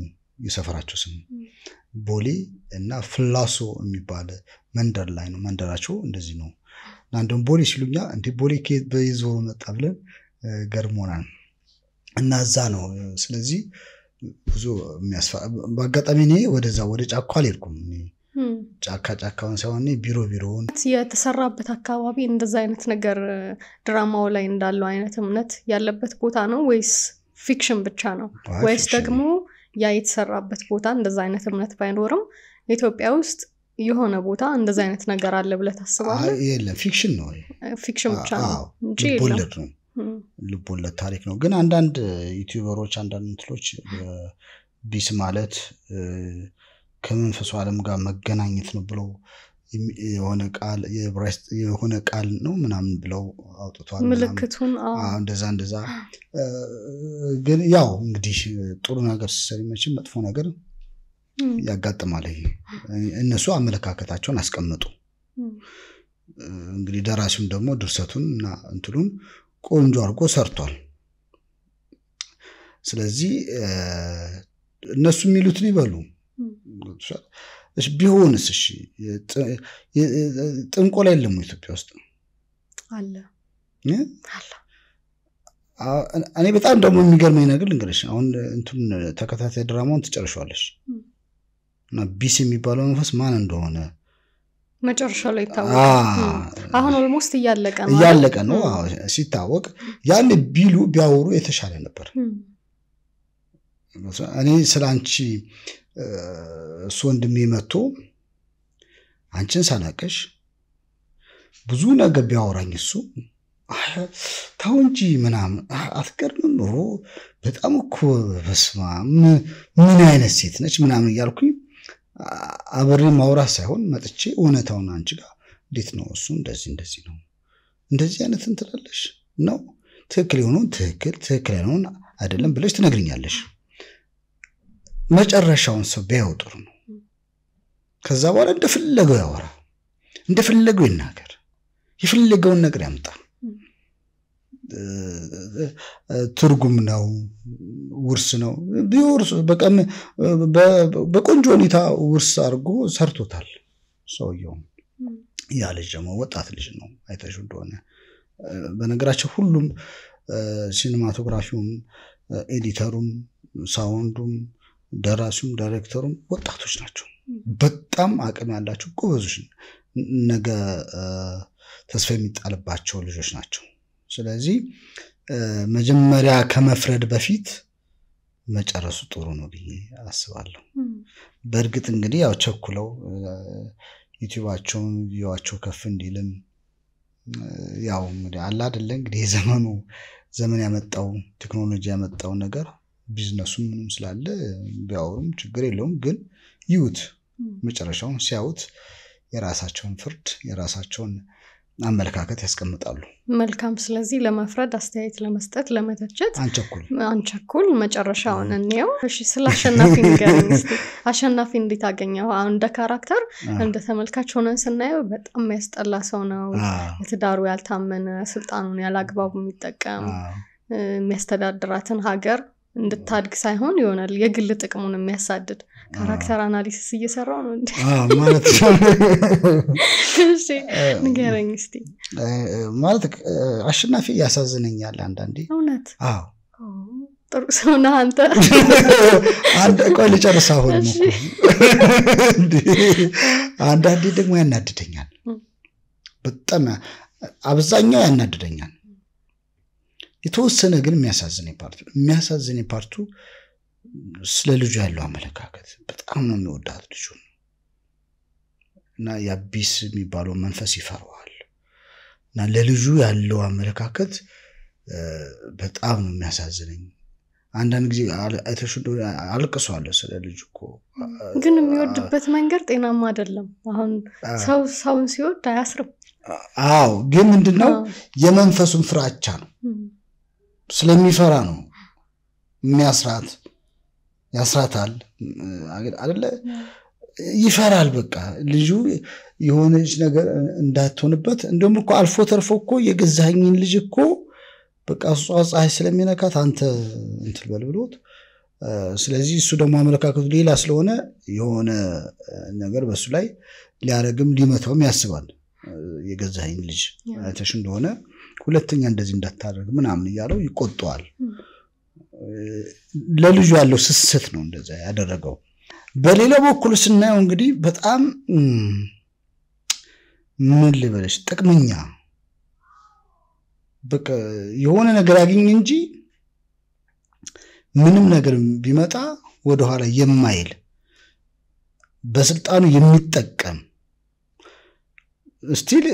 የሰፈራቸው ስሙ ቦሌ እና ፍላሶ የሚባል መንደር ላይ ነው መንደራቸው እንደዚህ ነው አንዱን ቦሌ ሲሉኛ እንዴ ቦሌ ከየት በይዞሩ መጣ ብለን ገርሞናል እና እዛ ነው ስለዚህ ብዙ በአጋጣሚ እኔ ወደዛ ወደ ጫካ አልሄድኩም ጫካውን ሳይሆን ቢሮውን የተሰራበት አካባቢ እንደዛ አይነት ነገር ድራማው ላይ እንዳለው አይነት እምነት ያለበት ቦታ ነው ወይስ ፊክሽን ብቻ ነው ወይስ ደግሞ ያ የተሰራበት ቦታ እንደዛ አይነት እምነት ባይኖርም ኢትዮጵያ ውስጥ የሆነ ቦታ እንደዛ አይነት ነገር አለ ብለ ታስባለህ? የለም ፊክሽን ነው ፊክሽን ብቻ ነው እንጂ ልቦለድ ነው ልቦለድ ታሪክ ነው ግን አንዳንድ ዩቲዩበሮች አንዳንድ እንትሎች ቢስ ማለት ከመንፈሱ ዓለም ጋር መገናኘት ነው ብለው የሆነ ቃል ነው ምናምን ብለው አውጥቷል ምልክቱን እንደዛ ግን ያው እንግዲህ ጥሩ ነገር ሲሰሪመች መጥፎ ነገር ያጋጥማል እነሱ አመለካከታቸውን አስቀምጡ እንግዲህ ደራሲውም ደግሞ ድርሰቱንና እንትሉን ቆንጆ አርጎ ሰርቷል ስለዚህ እነሱ የሚሉት ሊበሉ እሺ ቢሆንስ እሺ ጥንቆላ የለም ኢትዮጵያ ውስጥ አለ እኔ በጣም ደግሞ የሚገርመኝ ነገር ልንገርሽ አሁን እንትን ተከታታይ ድራማውን ትጨርሻለሽ እና ቢስ የሚባለው መንፈስ ማን እንደሆነ መጨረሻው ላይ ታወቀ አሁን ኦልሞስት እያለቀ ነው ሲታወቅ ያን ቢሉ ቢያወሩ የተሻለ ነበር እኔ ስላንቺ እሱ ወንድሜ መጥቶ አንቺን ሳላቀሽ ብዙ ነገር ቢያወራኝ እሱ ታው እንጂ ምናምን አትቀርም ነው በጣም እኮ በስማ ምን አይነት ሴት ነች ምናምን ያልኩኝ አብሬ ማውራት ሳይሆን መጥቼ እውነታውን አንቺ ጋር እንዴት ነው እሱ እንደዚህ ነው እንደዚህ አይነት እንትላለሽ ነው ትክክል የሆነው ትክክል ያልሆነ አይደለም ብለሽ ትነግሪኛለሽ መጨረሻውን ሰው ቢያወጥሩ ነው ከዛ በኋላ እንደፈለገው ያወራ እንደፈለገው ይናገር የፈለገውን ነገር ያምጣ ትርጉም ነው ውርስ ነው ቢወርስ በቀን በቆንጆ ሁኔታ ውርስ አድርጎ ሰርቶታል ሰውየው ያ ልጅ ደግሞ ወጣት ልጅ ነው አይተሽ እንደሆነ በነገራችን ሁሉም ሲኒማቶግራፊውም ኤዲተሩም ሳውንዱም ደራሲውም ዳይሬክተሩም ወጣቶች ናቸው በጣም አቅም ያላቸው ጎበዞች ነገ ተስፋ የሚጣልባቸው ልጆች ናቸው ስለዚህ መጀመሪያ ከመፍረድ በፊት መጨረሱ ጥሩ ነው ብዬ አስባለሁ በእርግጥ እንግዲህ ያው ቸኩለው ዩቲዩባቸውን ቪዲዮአቸው ከፍ እንዲልም ያው እንግዲህ አላ አይደለ እንግዲህ ዘመን ያመጣው ቴክኖሎጂ ያመጣው ነገር ቢዝነሱ ምንም ስላለ ቢያወሩም ችግር የለውም ግን ይውት መጨረሻውን ሲያውት የራሳቸውን ፍርድ የራሳቸውን አመለካከት ያስቀምጣሉ መልካም ስለዚህ ለመፍረድ አስተያየት ለመስጠት ለመተቸት አንቸኩል መጨረሻውን እንየው እሺ ስላሸናፊ ንገረኝ እስቲ አሸናፊ እንዴት አገኘው አሁን እንደ ካራክተር እንደ ተመልካች ሆነን ስናየው በጣም ያስጠላ ሰው ነው ለትዳሩ ያልታመነ ስልጣኑን ያላግባቡ የሚጠቀም የሚያስተዳድራትን ሀገር እንድታድግ ሳይሆን ይሆናል የግል ጥቅሙን የሚያሳድድ ካራክተር አናሊሲስ እየሰራው ነው እንዴ ማለት እሺ ንገረኝ እስቲ ማለት አሸናፊ ያሳዝነኛል አንዳንዴ እውነት አዎ ጥሩ ሰው ነህ አንተ አንተ ቆይ ልጨርሳው ነው አንዳንዴ ደግሞ ያናድደኛል በጣም አብዛኛው ያናድደኛል የተወሰነ ግን የሚያሳዝነኝ ፓርቱ ስለ ልጁ ያለው አመለካከት በጣም ነው የሚወዳት ልጁ እና ያቢስ የሚባለው መንፈስ ይፈራዋል እና ለልጁ ያለው አመለካከት በጣም ነው የሚያሳዝነኝ አንዳንድ ጊዜ አይተሽዶ አልቅሷል ስለ ልጁ እኮ ግን የሚወድበት መንገድ ጤናማ አይደለም አሁን ሰውን ሲወድ አያስርም አዎ ግን ምንድነው የመንፈሱን ፍራቻ ነው ስለሚፈራ ነው ያስራታል አይደለ ይፈራል በቃ ልጁ የሆነች ነገር እንዳትሆንበት እንደም እኮ አልፎ ተርፎ እኮ የገዛኸኝን ልጅ እኮ በቃ ጿጻይ ስለሚነካት አንተ እንትን በልብሎት ስለዚህ እሱ ደግሞ አመለካከቱ ሌላ ስለሆነ የሆነ ነገር በሱ ላይ ሊያረግም ሊመታውም ያስባል የገዛኝ ልጅ አይተሽ እንደሆነ ሁለተኛ እንደዚህ እንዳታደርግ ምናምን እያለው ይቆጣዋል ለልጁ ያለው ስስት ነው እንደዛ ያደረገው በሌላ በኩል ስናየው እንግዲህ በጣም ምን ልበልሽ ጥቅመኛ በቃ የሆነ ነገር ያገኝ እንጂ ምንም ነገር ቢመጣ ወደ ኋላ የማይል በስልጣኑ የሚጠቀም ስቲል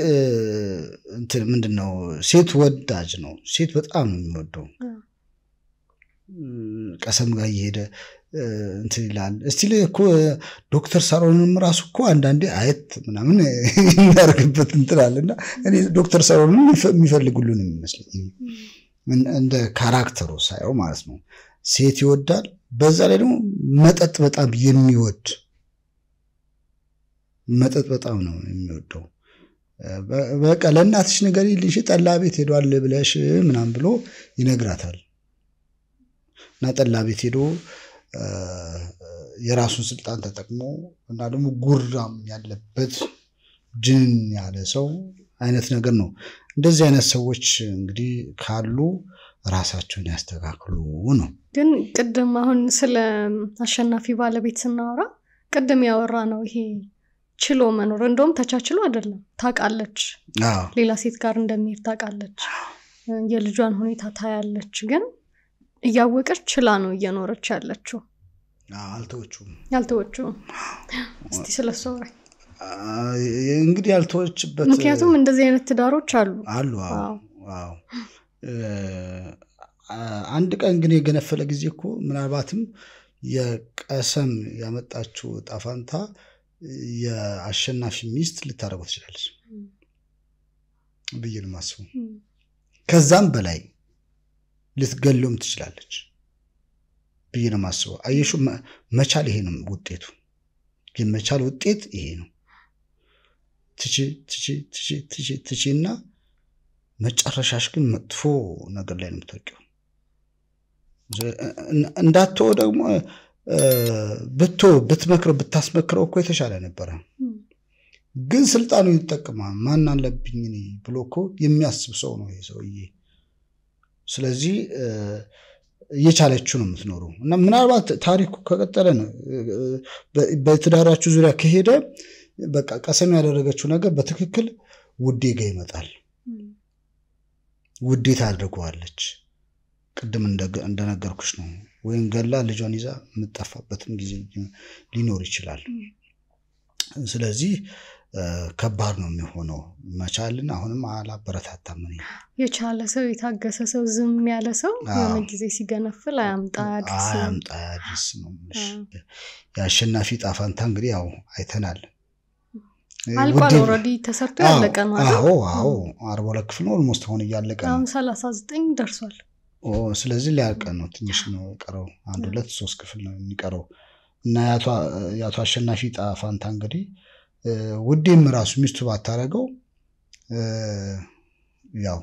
እንትን ምንድነው ሴት ወዳጅ ነው ሴት በጣም ነው የሚወደው ቀሰም ጋር ይሄደ እንትን ይላል ስቲል እኮ ዶክተር ሳሮንም ራሱ እኮ አንዳንዴ አየት ምናምን ያርግበት እንትላልና እኔ ዶክተር ሳሮንም የሚፈልጉልን የሚመስለኝ እንደ ካራክተሩ ሳይው ማለት ነው ሴት ይወዳል በዛ ላይ ደግሞ መጠጥ በጣም የሚወድ መጠጥ በጣም ነው የሚወደው በቃ ለእናትሽ ነገር ይልሽ ጠላ ቤት ሄዷል ብለሽ ምናምን ብሎ ይነግራታል እና ጠላ ቤት ሄዶ የራሱን ስልጣን ተጠቅሞ እና ደግሞ ጉራም ያለበት ጅን ያለ ሰው አይነት ነገር ነው እንደዚህ አይነት ሰዎች እንግዲህ ካሉ ራሳቸውን ያስተካክሉ ነው ግን ቀደም አሁን ስለ አሸናፊ ባለቤት ስናወራ ቀደም ያወራ ነው ይሄ ችሎ መኖር እንደውም ተቻችሎ አይደለም ታቃለች ሌላ ሴት ጋር እንደሚሄድ ታቃለች የልጇን ሁኔታ ታያለች ግን እያወቀች ችላ ነው እየኖረች ያለችው አልተወቹም እስቲ ስለሱ እንግዲህ ያልተወችበት ምክንያቱም እንደዚህ አይነት ትዳሮች አሉ አዎ አንድ ቀን ግን የገነፈለ ጊዜ እኮ ምናልባትም የቀሰም ያመጣችው ጣፋንታ የአሸናፊ ሚስት ልታረጋው ትችላለች በየል ማስቡ ከዛም በላይ ልትገለውም ትችላለች በየል ማስቡ አየሹ መቻል ይሄ ነው ውጤቱ የመቻል ውጤት ይሄ ነው ትቺና መጨረሻሽ ግን መጥፎ ነገር ላይ ነው የምትወጪው እንዳትወ ደግሞ ብትመክረው ብታስመክረው እኮ የተሻለ ነበር ግን ስልጣኑ ይተጠቀማል ማን አለብኝ እኔ ብሎ እኮ የሚያስብ ሰው ነው ይሄ ሰውዬ ስለዚህ እየቻለችው ነው የምትኖረው እና ምናልባት ታሪኩ ከቀጠለ ነው በትዳራችሁ ዙሪያ ከሄደ በቃ ቀሰም ያደረገችው ነገር በትክክል ውዴ ጋር ይመጣል ውዴ ታድርጓለች ቅድም እንደነገርኩሽ ነው ወይን ገላ ልጇን ይዛ የምትጠፋበትም ጊዜ ሊኖር ይችላል ስለዚህ ከባድ ነው የሚሆነው መቻልን አሁንም አላበረታታም ነኝ የቻለ ሰው የታገሰ ሰው ዝም ያለ ሰው የሆነ ጊዜ ሲገነፍል አያምጣ አዲስ ነው ያሸናፊ ጣፋንታ እንግዲህ ያው አይተናል አልቋል ኦሬዲ ተሰርቶ ያለቀ ነው አዎ 42 ክፍል ነው ኦልሞስት ሆነ ያለቀ ነው 39 ደርሷል ስለዚህ ሊያልቅ ነው ትንሽ ነው ቀረው 1 2 3 ክፍል ነው የሚቀረው እና ያቷ አሸናፊ ጣፋንታ እንግዲህ ውዴም ራሱ ሚስቱ ባታረገው ያው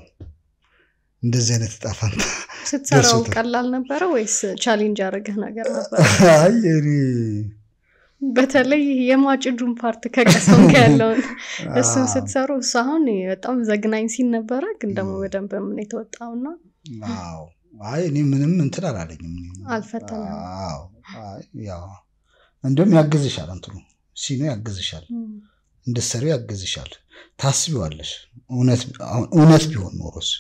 እንደዚህ አይነት ጣፋንታ ስትሰራው ቀላል ነበር ወይስ ቻሌንጅ ያረገህ ነገር ነበር አይ በተለይ የማጭዱን ፓርት ከቀሰም ያለው እሱን ስትሰሩ ሳሁን በጣም ዘግናኝ ሲን ነበር ግን ደግሞ በደንብ ምን የተወጣውና አዎ አይ እኔ ምንም እንትን አላለኝም አልፈተናም አይ ያው እንደም ያግዝሻል እንትኑ ሲኑ ያግዝሻል እንደሰሩ ያግዝሻል ታስቢዋለሽ እውነት ቢሆን ኖሮስ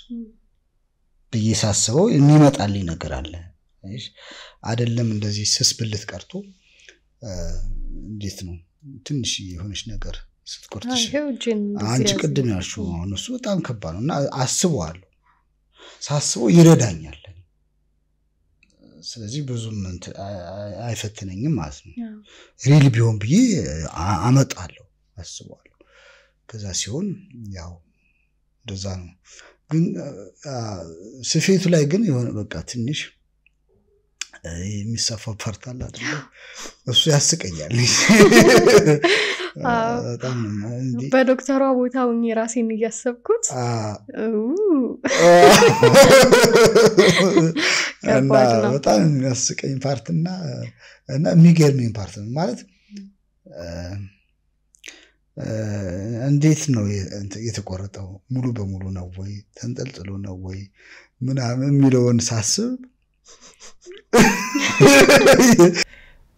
በየሳስበው የሚመጣልኝ ነገር አለ እሺ አይደለም እንደዚህ ስስብልት ቀርቶ እንዴት ነው ትንሽ የሆነች ነገር ስትቆርጥሽ አንቺ ቅድም ያልሽው እሱ በጣም ከባድ ነውና አስበዋለሁ ሳስበው ይረዳኛል ስለዚህ ብዙም አይፈትነኝም ማለት ነው ሪል ቢሆን ብዬ አመጣለሁ አስበዋለሁ ከዛ ሲሆን ያው እንደዛ ነው ግን ስፌቱ ላይ ግን የሆነ በቃ ትንሽ የሚሰፋው ፓርት አለ አይደል እሱ ያስቀኛል በጣም በዶክተሯ ቦታው ራሴን እያሰብኩት በጣም የሚያስቀኝ ፓርትና እና የሚገርመኝ ፓርት ማለት እንዴት ነው የተቆረጠው ሙሉ በሙሉ ነው ወይ ተንጠልጥሎ ነው ወይ ምናምን የሚለውን ሳስብ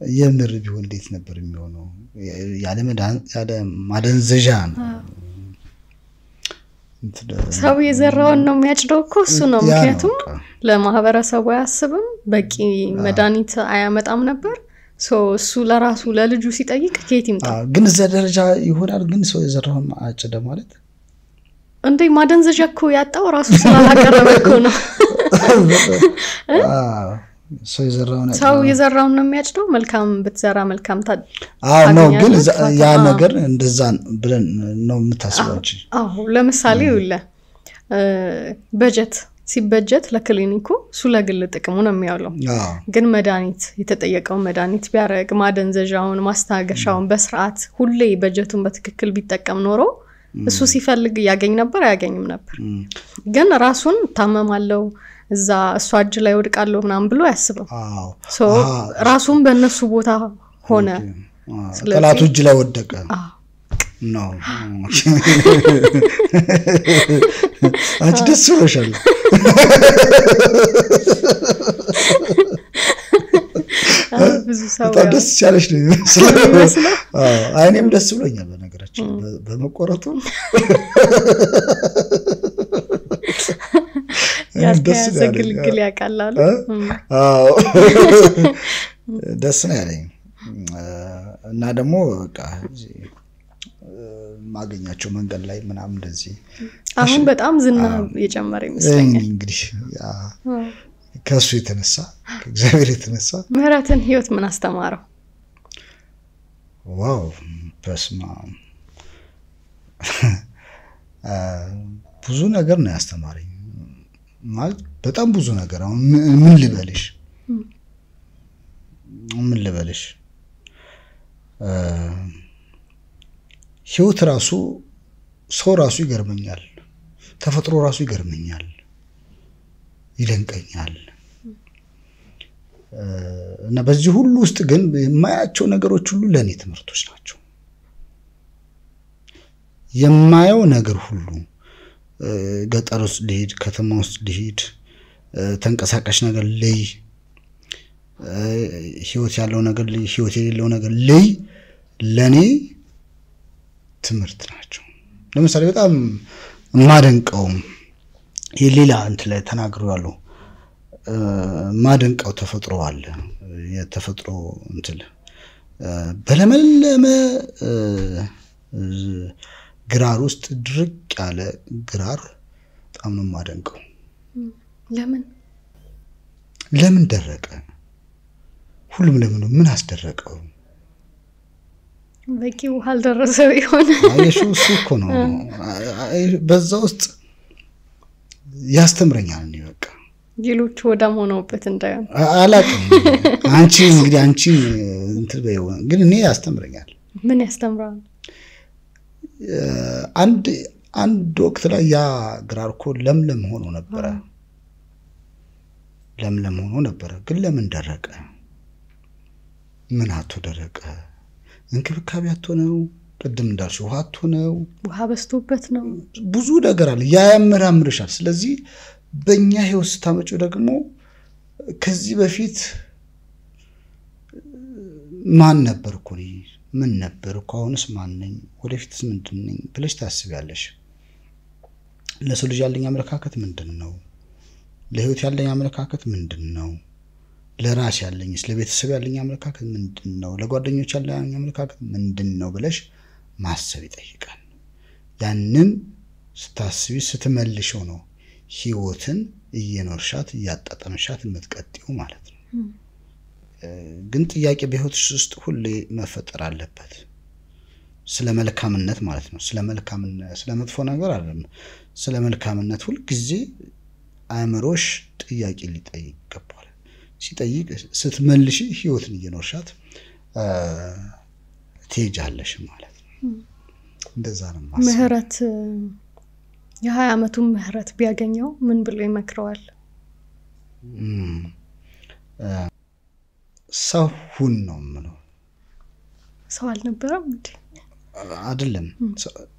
የምር ቢሆን እንዴት ነበር የሚሆነው ያለ ማደንዘዣ ነው ሰው የዘራውን ነው የሚያጭደው እኮ እሱ ነው ምክንያቱም ለማህበረሰቡ ያስብም በቂ መድኃኒት አያመጣም ነበር እሱ ለራሱ ለልጁ ሲጠይቅ ከየት ይምጣ ግን እዛ ደረጃ ይሆናል ግን ሰው የዘራውን አጭደ ማለት እንዴ ማደንዘዣ እኮ ያጣው ራሱ ስላላቀረበ እኮ ነው ሰው የዘራውን ነው የሚያጭደው መልካም ብትዘራ መልካም ነው ግን ያ ነገር እንደዛ ብለን ነው የምታስበው ለምሳሌ ይውለ በጀት ሲበጀት ለክሊኒኩ ለግል ጥቅሙ ነው የሚያውለው ግን መድኃኒት የተጠየቀው መድኃኒት ቢያረግ ማደንዘዣውን ማስታገሻውን በስርዓት ሁሌ በጀቱን በትክክል ቢጠቀም ኖሮ እሱ ሲፈልግ ያገኝ ነበር ያገኝም ነበር ግን ራሱን ታመማለው እዛ እሱ እጅ ላይ ወድቃለው ምናም ብሎ ያስበው ራሱን በእነሱ ቦታ ሆነ ጠላቱ እጅ ላይ ወደቀ ነው አንቺ ደስ ብሎሻል ብዙ ሰው ደስ ያለሽ ነው ይመስላል አይኔም ደስ ብሎኛል በነገራችን በመቆረጡ ያስገግል ያቃላል ደስ ነው ያለኝ እና ደግሞ በቃ ማገኛቸው መንገድ ላይ ምናምን እንደዚህ አሁን በጣም ዝና የጨመረ ይመስለኛል እንግዲህ ከሱ የተነሳ ከእግዚአብሔር የተነሳ ምህረትን ህይወት ምን አስተማረው ዋው በስማ ብዙ ነገር ነው ያስተማረኝ ማለት በጣም ብዙ ነገር አሁን ምን ልበልሽ ህይወት ራሱ ሰው ራሱ ይገርመኛል ተፈጥሮ ራሱ ይገርመኛል ይደንቀኛል እና በዚህ ሁሉ ውስጥ ግን የማያቸው ነገሮች ሁሉ ለኔ ትምህርቶች ናቸው የማየው ነገር ሁሉ ገጠር ውስጥ ልሂድ ከተማ ውስጥ ልሂድ ተንቀሳቃሽ ነገር ላይ ህይወት ያለው ነገር ላይ ህይወት የሌለው ነገር ላይ ለኔ ትምህርት ናቸው ለምሳሌ በጣም ማደንቀው የሌላ እንት ላይ ተናግሮ ያለው ማደንቀው ተፈጥሮ አለ የተፈጥሮ እንትን በለመለመ ግራር ውስጥ ድርቅ ያለ ግራር በጣም ነው ማደንቀው ለምን ደረቀ ሁሉም ለምን ምን አስደረቀው በቂ ውሃ አልደረሰው ይሆን አይሹ እኮ ነው በዛ ውስጥ ያስተምረኛል ነው በቃ ጅሎች ወዳም ሆነውበት እንዳይሆን አላቀም አንቺ እንግዲህ አንቺ እንትን በይው ግን እኔ ያስተምረኛል ምን ያስተምራል አንድ ወቅት ላይ ያ ግራር እኮ ለምለም ሆኖ ነበር ግን ለምን ደረቀ ምን አቶ ደረቀ እንክብካቤ አቶ ነው ቅድም እንዳልሽ ውሃ አቶ ነው ውሃ በስቶበት ነው ብዙ ነገር አለ ያያመራምርሻል ስለዚህ በእኛ ህይወት ስታመጪው ደግሞ ከዚህ በፊት ማን ነበርኩ ምን ነበርኩ አሁንስ ማን ነኝ ወደፊትስ ምንድነኝ ብለሽ ታስቢያለሽ ለሰው ልጅ ያለኝ አመለካከት ምንድነው ለህይወት ያለኝ አመለካከት ምንድነው ለራስ ያለኝ ለቤተሰብ ያለኝ አመለካከት ምንድነው ለጓደኞች ያለኝ አመለካከት ምንድነው ብለሽ ማሰብ ይጠይቃል ያንን ስታስቢ ስትመልሽው ነው ህይወትን እየኖርሻት ያጣጣምሻት የምትቀጥዩ ማለት ነው ግን ጥያቄ በህይወትሽ ውስጥ ሁሌ መፈጠር አለበት ስለመልካምነት ማለት ነው ስለመልካምነት ስለመጥፎ ነገር አይደለም ስለመልካምነት ሁሉ ጊዜ አእምሮሽ ጥያቄ ሊጠይቅ ይገባል ሲጠይቅ ስትመልሺ ህይወትን እየኖርሻት ትሄጃለሽ ማለት ነው እንደዛ ነው ማለት ምህረት የ20 አመቱ ምህረት ቢያገኘው ምን ብሎ ይመክረዋል ሰው ሁን ነው ምነው ሰው አልነበረም እንዴ አይደለም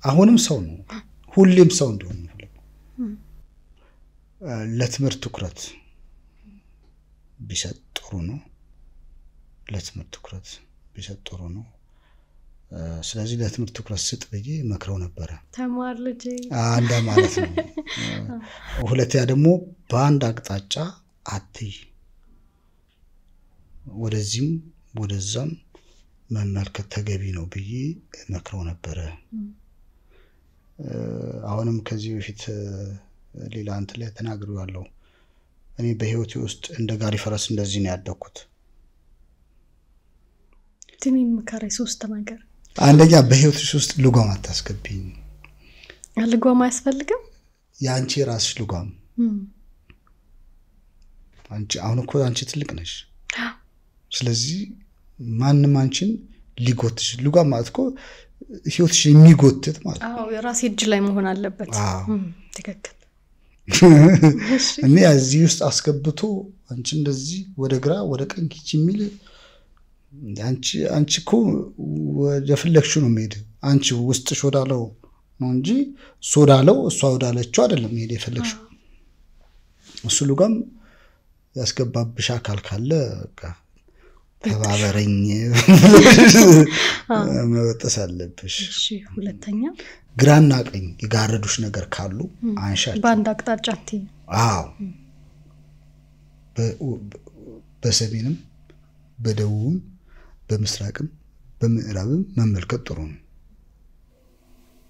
አሁንም ሰው ነው ሁሌም ሰው እንደሆነ ነው ለትምህርት ትኩረት ቢሰጥ ጥሩ ነው ለትምህርት ትኩረት ቢሰጥ ጥሩ ነው ስለዚህ ለትምህርት ትኩረት ስጥ ብዬ መክረው ነበር ተማር ልጅ አንዳ ማለት ነው ሁለተኛ ደግሞ በአንድ አቅጣጫ አትይ ወደዚህም ወደዛም መመልከት ተገቢ ነው ብዬ መክረው ነበር አሁንም ከዚህ በፊት ሌላ አንተ ላይ ተናግሬዋለሁ እኔ በህይወቴ ውስጥ እንደ ጋሪ ፈረስ እንደዚህ ነው ያደኩት ትንሽ መከራ ሶስት ነገር አንደኛ በህይወትሽ ውስጥ ልጓም አታስገቢኝ ልጓም አያስፈልግም ያንቺ ራስሽ ልጓም አሁን እኮ አንቺ ትልቅ ነሽ ስለዚህ ማንንም አንቺን ሊጎትሽ ልጓም ማለት እኮ ህይወትሽ የሚጎትት ማለት አዎ የራስ እጅ ላይ መሆን አለበት ትክክል እኔ እዚህ ውስጥ አስገብቶ አንቺ እንደዚህ ወደ ግራ ወደ ቀኝ ኪች የሚል አንቺ እኮ ወደ ፍለክሽኑ ነው የሚሄድ አንቺ ውስጥሽ ወዳለው ነው እንጂ ሶዳለው እሷ ወዳለችው አይደለም ይሄድ የፈለክሽው እሱ ልጓም ያስገባብሽ አካል ካለ በቃ ተባበረኝ መወጣት አለብሽ እሺ ሁለተኛ ግራና ቀኝ ይጋረዱሽ ነገር ካሉ አንሻት ባንድ አቅጣጫ አትይ አዎ በሰሜንም በደቡብም በምስራቅም በምዕራብም መመልከት ጥሩ ነው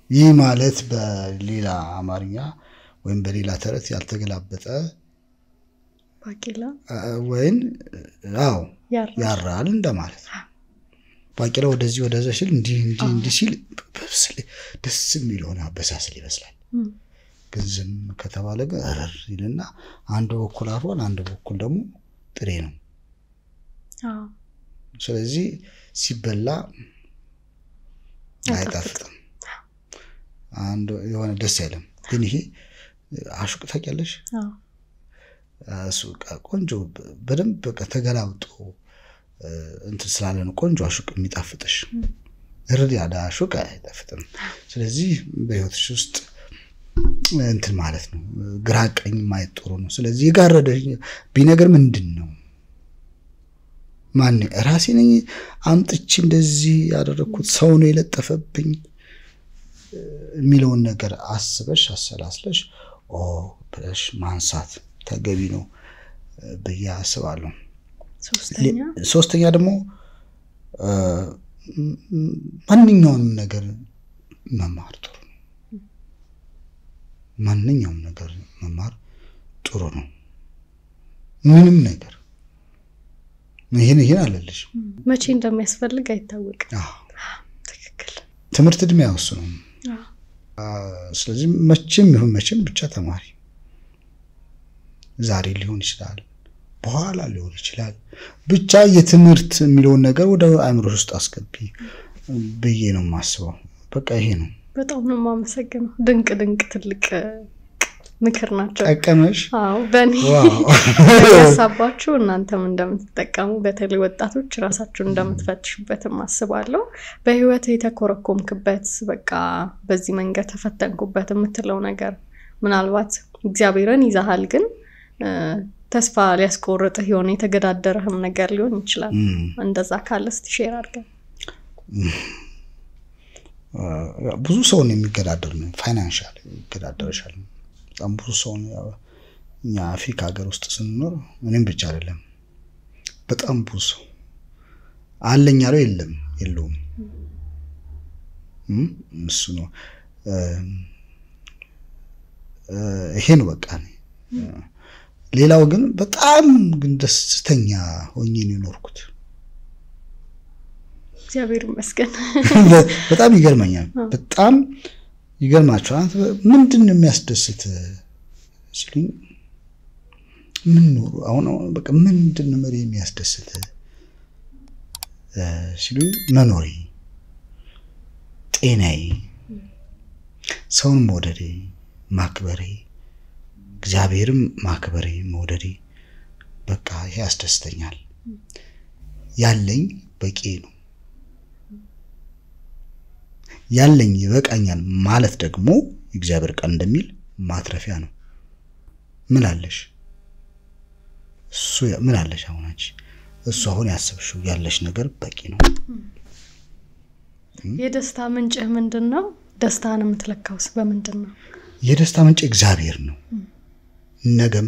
ይህ ማለት በሌላ አማርኛ ወይም በሌላ ተረት ያልተገላበጠ ባቂላ ወይን አዎ ያራል እንደማለት ባቂላ ወደዚህ ወደዛ ሲል እንዲ ሲል በስለ ደስ የሚለውን አበሳስል ይመስላል ግን ዝም ከተባለ ገረር ይልና አንዱ በኩል አርዋል አንዱ በኩል ደግሞ ጥሬ ነው አዎ ስለዚህ ሲበላ አይጣፍጥም አንዱ የሆነ ደስ አይልም ግን ይሄ አሽቅ ታውቂያለሽ አዎ አሱቃ ቆንጆ በደንብ በቃ ተገላብጦ እንትን ስላለ ነው ቆንጆ አሽቅ የሚጣፍጥሽ እርድ ያዳ አሽቅ አይጣፍጥም ስለዚህ በህይወትሽ ውስጥ እንትን ማለት ነው ግራቀኝ ማየት ጥሩ ነው ስለዚህ ይጋረደኝ ቢነገር ምንድነው ማን ራሴ ነኝ አምጥቼ እንደዚህ ያደረኩት ሰው ነው የለጠፈብኝ የሚለውን ነገር አስበሽ አሰላስለሽ ብለሽ ማንሳት ተገቢ ነው በያስባለሁ ሶስተኛ ደግሞ ማንኛውንም ነገር መማር ጥሩ ነው ማንኛውንም ነገር መማር ጥሩ ነው ምንም ነገር ይሄን አለልሽ መቼ እንደሚያስፈልግ አይታወቅም ትክክል ትምህርት እድሜ ያወስኑ ስለዚህ መቼም ብቻ ተማሪ ዛሬ ሊሆን ይችላል በኋላ ሊሆን ይችላል ብቻ የትምህርት የሚለውን ነገር ወደ አእምሮሽ ውስጥ አስገቢ በየ ነው ማስበው በቃ ይሄ ነው በጣም ነው ማመሰግነው ድንቅ ትልቅ ምክር ናቸው ተቀመሽ አዎ በኔ ያሳባችሁ እናንተም እንደምትጠቀሙ በተለይ ወጣቶች ራሳችሁን እንደምትፈትሹበት ማስባለሁ በህይወት የተኮረኮምክበት በቃ በዚህ መንገድ ተፈተንኩበት የምትለው ነገር ምናልባት እግዚአብሔርን ይዛሃል ግን ተስፋ ሊያስቆርጥህ የሆነ የተገዳደረህም ነገር ሊሆን ይችላል እንደዛ ካለስ ሼር አድርገን ብዙ ሰው ነው የሚገዳደር ነው ፋይናንሻል ይገዳደርሻል በጣም ብዙ ሰው ነው እኛ አፍሪካ ሀገር ውስጥ ስንኖር ምንም ብቻ አይደለም በጣም ብዙ ሰው አለኝ ያለው የለውም እሱ ነው ይሄን በቃ ሌላው ግን በጣም ግን ደስተኛ ሆኜ ነው የኖርኩት እግዚአብሔር ይመስገን በጣም ይገርመኛል በጣም ይገርማችኋል ምንድነው የሚያስደስት ሲሉኝ ምን ነው አሁን በቃ ምንድነው መሪ የሚያስደስት ሲሉኝ መኖሪ ጤናዬ ሰውን መውደዴ ማክበሬ እግዚአብሔርም ማክበሬ መውደዴ በቃ ይሄ ያስደስተኛል ያለኝ በቂ ነው ያለኝ ይበቃኛል ማለት ደግሞ እግዚአብሔር ቃል እንደሚል ማትረፊያ ነው። ምን አለሽ እሱ ምን አለሽ አሁንቺ እሱ አሁን ያሰብሽው ያለሽ ነገር በቂ ነው። የደስታ ምንጭ ምንድነው? ደስታን የምትለካውስ በምንድነው? የደስታ ምንጭ እግዚአብሔር ነው። ነገም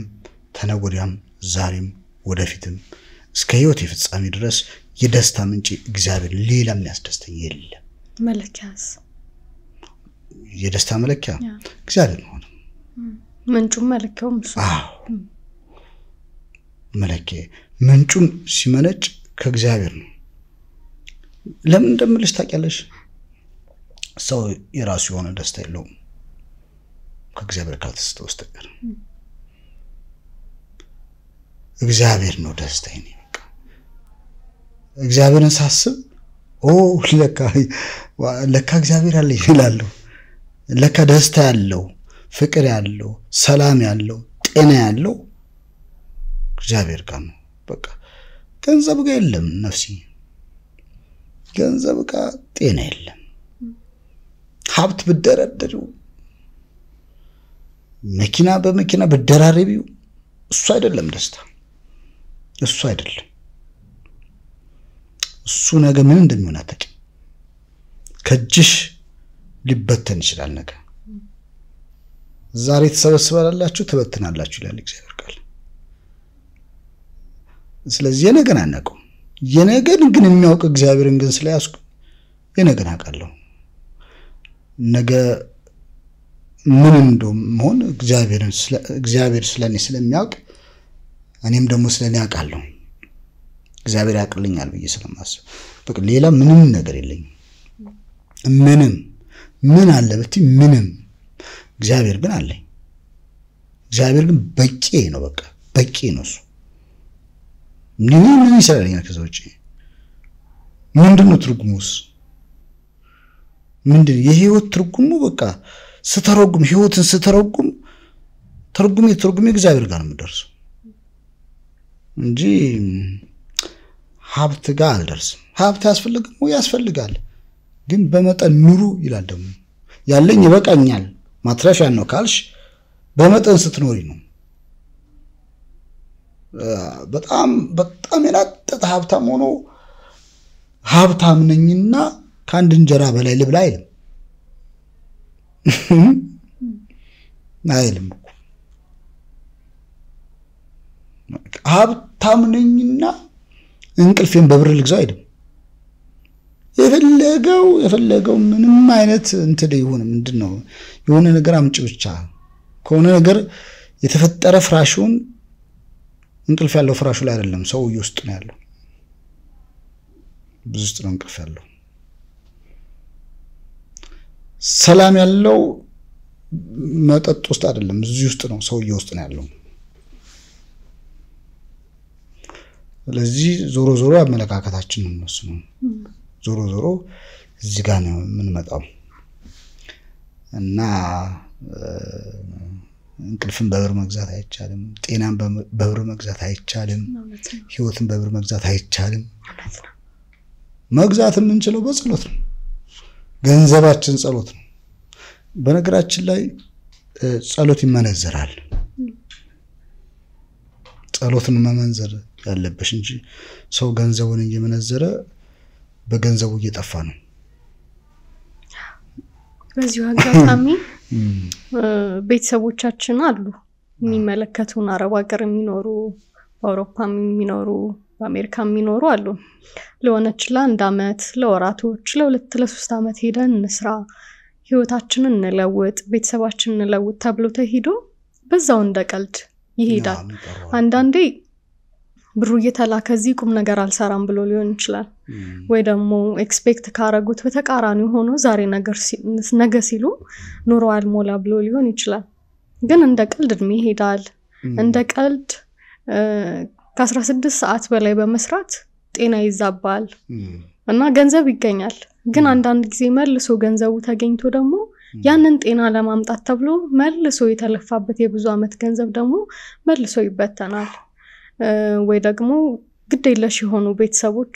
ተነጎዳም ዛሬም ወደፊትም እስከ ሕይወት ፍጻሜ ድረስ የደስታ ምንጭ እግዚአብሔር ሌላ የሚያስደስተኝ የለም። መለኪያስ? የደስታ መለኪያ እግዚአብሔር ነው። ምንጩም መለኪያውም እሱ። መለኪያ ምንጩን ሲመነጭ ከእግዚአብሔር ነው። ለምን እንደምልሽ ታውቂያለሽ? ሰው የራሱ የሆነ ደስታ የለውም ከእግዚአብሔር ካልተስተወስተቀር። እግዚአብሔር ነው ደስታዬ ነው። በቃ እግዚአብሔርን ሳስብ ለካ እግዚአብሔር አለ ይላል። ለካ ደስታ ያለው ፍቅር ያለው ሰላም ያለው ጤና ያለው እግዚአብሔር ጋር ነው። በቃ ገንዘብ ጋር የለም ነፍሲ፣ ገንዘብ ጋር ጤና የለም። ሀብት ብደረደሩ መኪና በመኪና ብደራረቢው እሱ አይደለም ደስታ፣ እሱ አይደለም። እሱ ነገ ምን እንደሚሆን አታውቂም። ከጅሽ ሊበተን ይችላል ነገ። ዛሬ ተሰበስባላችሁ ተበተናላችሁ ይላል እግዚአብሔር ቃል። ስለዚህ የነገን አናውቀው። የነገን ግን የሚያውቅ እግዚአብሔርን ግን ስለያዝኩ የነገን አውቃለሁ። ነገ ምን እንደሆነ እግዚአብሔር ስለኔ ስለሚያውቅ እኔም ደግሞ ስለኔ አውቃለሁ። እግዚአብሔር ያውቅልኛል ብዬ ስለማስብ በቃ ሌላ ምንም ነገር የለኝም። ምን አለ ብትይ ምንም። እግዚአብሔር ግን አለኝ። እግዚአብሔር ግን በቂ ነው። በቃ በቂ ነው እሱ። ምን ይሰራልኛል ከዛ ውጪ? ምንድነው ትርጉሙስ? ምንድነው የህይወት ትርጉሙ? በቃ ስተረጉም ህይወትን ስተረጉም ትርጉሜ እግዚአብሔር ጋር ነው የምደርሰው እንጂ ሀብት ጋር አልደርስም። ሀብት ያስፈልጋል ግን በመጠን ኑሩ ይላል። ደግሞ ያለኝ ይበቃኛል ማትረፊያ ነው ካልሽ በመጠን ስትኖሪ ነው። በጣም የናጠጠ ሀብታም ሆኖ ሀብታም ነኝና ከአንድ እንጀራ በላይ ልብላ አይልም። አይልም። ሀብታም ነኝና እንቅልፌን በብር ልግዛው አይልም። የፈለገው ምንም አይነት እንትን ይሁን ምንድነው የሆነ ነገር አምጪ ብቻ ከሆነ ነገር የተፈጠረ ፍራሹን እንቅልፍ ያለው ፍራሹ ላይ አይደለም ሰውዬው ውስጥ ነው ያለው። ብዙ ውስጥ ነው እንቅልፍ ያለው። ሰላም ያለው መጠጥ ውስጥ አይደለም እዚህ ውስጥ ነው ሰውዬው ውስጥ ነው ያለው። ስለዚህ ዞሮ አመለካከታችን ነው እሱ ነው። ዞሮ እዚህ ጋር ነው የምንመጣው እና እንቅልፍን በብር መግዛት አይቻልም። ጤናን በብር መግዛት አይቻልም። ህይወትን በብር መግዛት አይቻልም። መግዛት የምንችለው በጸሎት ነው። ገንዘባችን ጸሎት ነው። በነገራችን ላይ ጸሎት ይመነዘራል። ጸሎትን መመንዘር ያለበሽ እንጂ ሰው ገንዘቡን እየመነዘረ በገንዘቡ እየጠፋ ነው። በዚሁ አጋጣሚ ቤተሰቦቻችን አሉ የሚመለከቱን አረብ ሀገር የሚኖሩ በአውሮፓም የሚኖሩ በአሜሪካ የሚኖሩ አሉ። ለሆነች ለአንድ አመት ለወራቶች ለ2-3 አመት ሄደን እንስራ ህይወታችንን እንለውጥ ቤተሰባችንን እንለውጥ ተብሎ ተሄዶ በዛው እንደቀልድ ይሄዳል። አንዳንዴ ብሩ እየተላከ እዚህ ቁም ነገር አልሰራም ብሎ ሊሆን ይችላል። ወይ ደግሞ ኤክስፔክት ካረጉት በተቃራኒ ሆኖ ዛሬ ነገ ሲሉ ኑሮ አልሞላ ብሎ ሊሆን ይችላል። ግን እንደ ቀልድ እድሜ ይሄዳል። እንደ ቀልድ ከ16 ሰዓት በላይ በመስራት ጤና ይዛባል እና ገንዘብ ይገኛል። ግን አንዳንድ ጊዜ መልሶ ገንዘቡ ተገኝቶ ደግሞ ያንን ጤና ለማምጣት ተብሎ መልሶ የተለፋበት የብዙ አመት ገንዘብ ደግሞ መልሶ ይበተናል። ወይ ደግሞ ግዴለሽ የሆኑ ቤተሰቦች